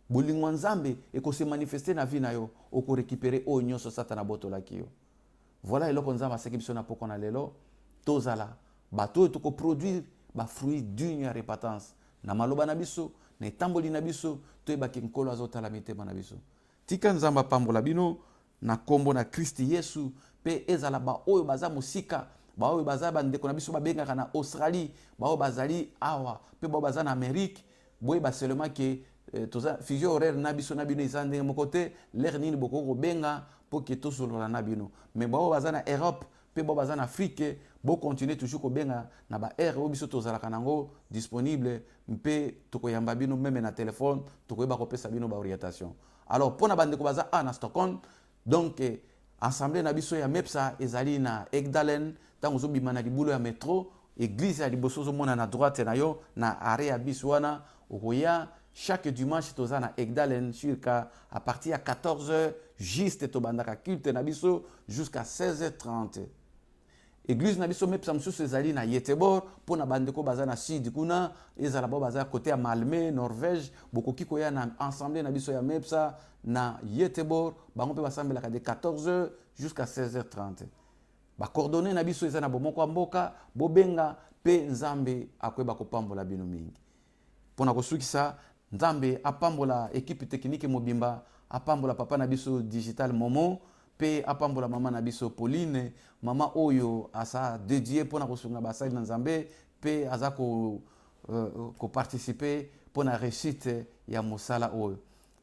bolingo Nzambe ekose manifester na vie na yo oko récupérer o nyonso satana botolaki yo voilà eloko Nzamba aseki biso na poko na lelo tozala bato toko produire ba fruit digne ya repentance na maloba na biso na etamboli na biso toyebaki nkolo azotala mitema na biso tika Nzamba pambola bino na kombo na Kristi Yesu pe ezala ba oyo baza musika ba oyo baza bandeko na biso babengaka na Australie ba oyo bazali awa pe ba baza na Amérique boye ba seulement que toza figure horaire na biso na bino izande moko te l'air nini boko benga po ke tosolola na bino mais ba oyo baza na Europe pe ba baza na Afrique bo continuer toujours ko benga na ba air o biso tozalaka nango disponible mpe tokoyamba bino même na téléphone tokoyeba kopesa bino ba orientation alors pona bandeko baza na Stockholm donc assemblée na biso ya MEPSA ezali na Egdalen tango zo bimana libulo ya métro église ya liboso zo mona na droite na yo na arrêt ya bis wana okoya chaque dimanche toza na Egdalen circa à partir à 14h juste tobandaka culte na biso jusqu'à 16h30 église na biso MEPSA msusu ezali na Yetebor pona bandeko baza na sud kuna ezala bo baza côté ya Malmö Norvège bokoki koya na assemblée na biso ya MEPSA na Yetebor bango pe basambelaka de 14h jusqu'à 16h30 ba coordonnées na biso ezana bomoko mboka bobenga pe Nzambe akweba kopambola bino mingi pona kosukisa Nzambe apambola équipe technique mobimba apambola papa na biso digital Momo pe apambola mama na biso Pauline mama oyo asa dédié pona kosunga basali na Nzambe pe aza ko participer pona réussite ya mosala oyo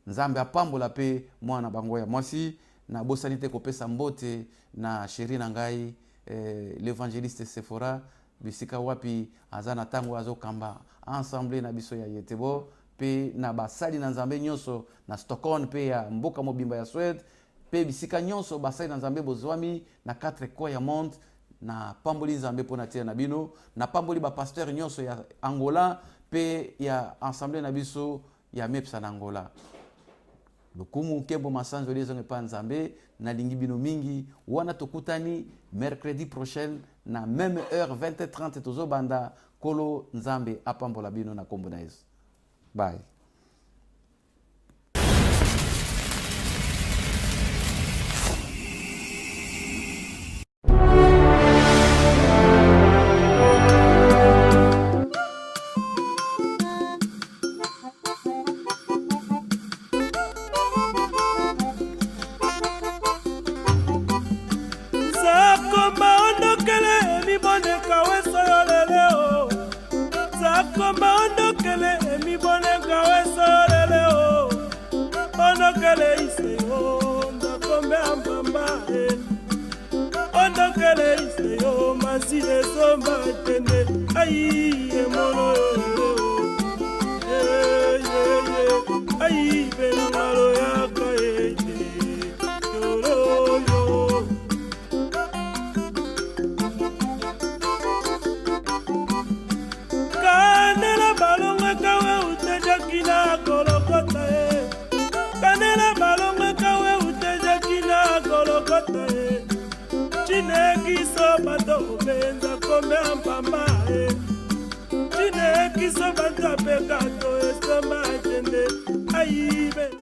Nzambe apambola pe mwana bango ya mwasi na bosanite kopesa mbote na chéri na ngai l'évangéliste Sephora bisika wapi aza na tango azokamba ensemble na biso ya Yetebo pe na basali na Nzambe nyonso na Stockholm pe ya mboka mobimba ya Suède pe bisika nyonso basali na Nzambe bozwami na 4 coins ya monde na pamboli Nzambe pona tia na bino na pamboli ba pasteur nyonso ya Angola pe ya ensemble na biso ya MEPSA na Angola lokumu kebo masanzo lezo ngepa Nzambe na lingi bino mingi wana tokutani mercredi prochain na même heure 20h30 tozo banda kolo Nzambe apambola bino na kombo na Yesu. Bye. Kiso banta pekato esoma tende aibe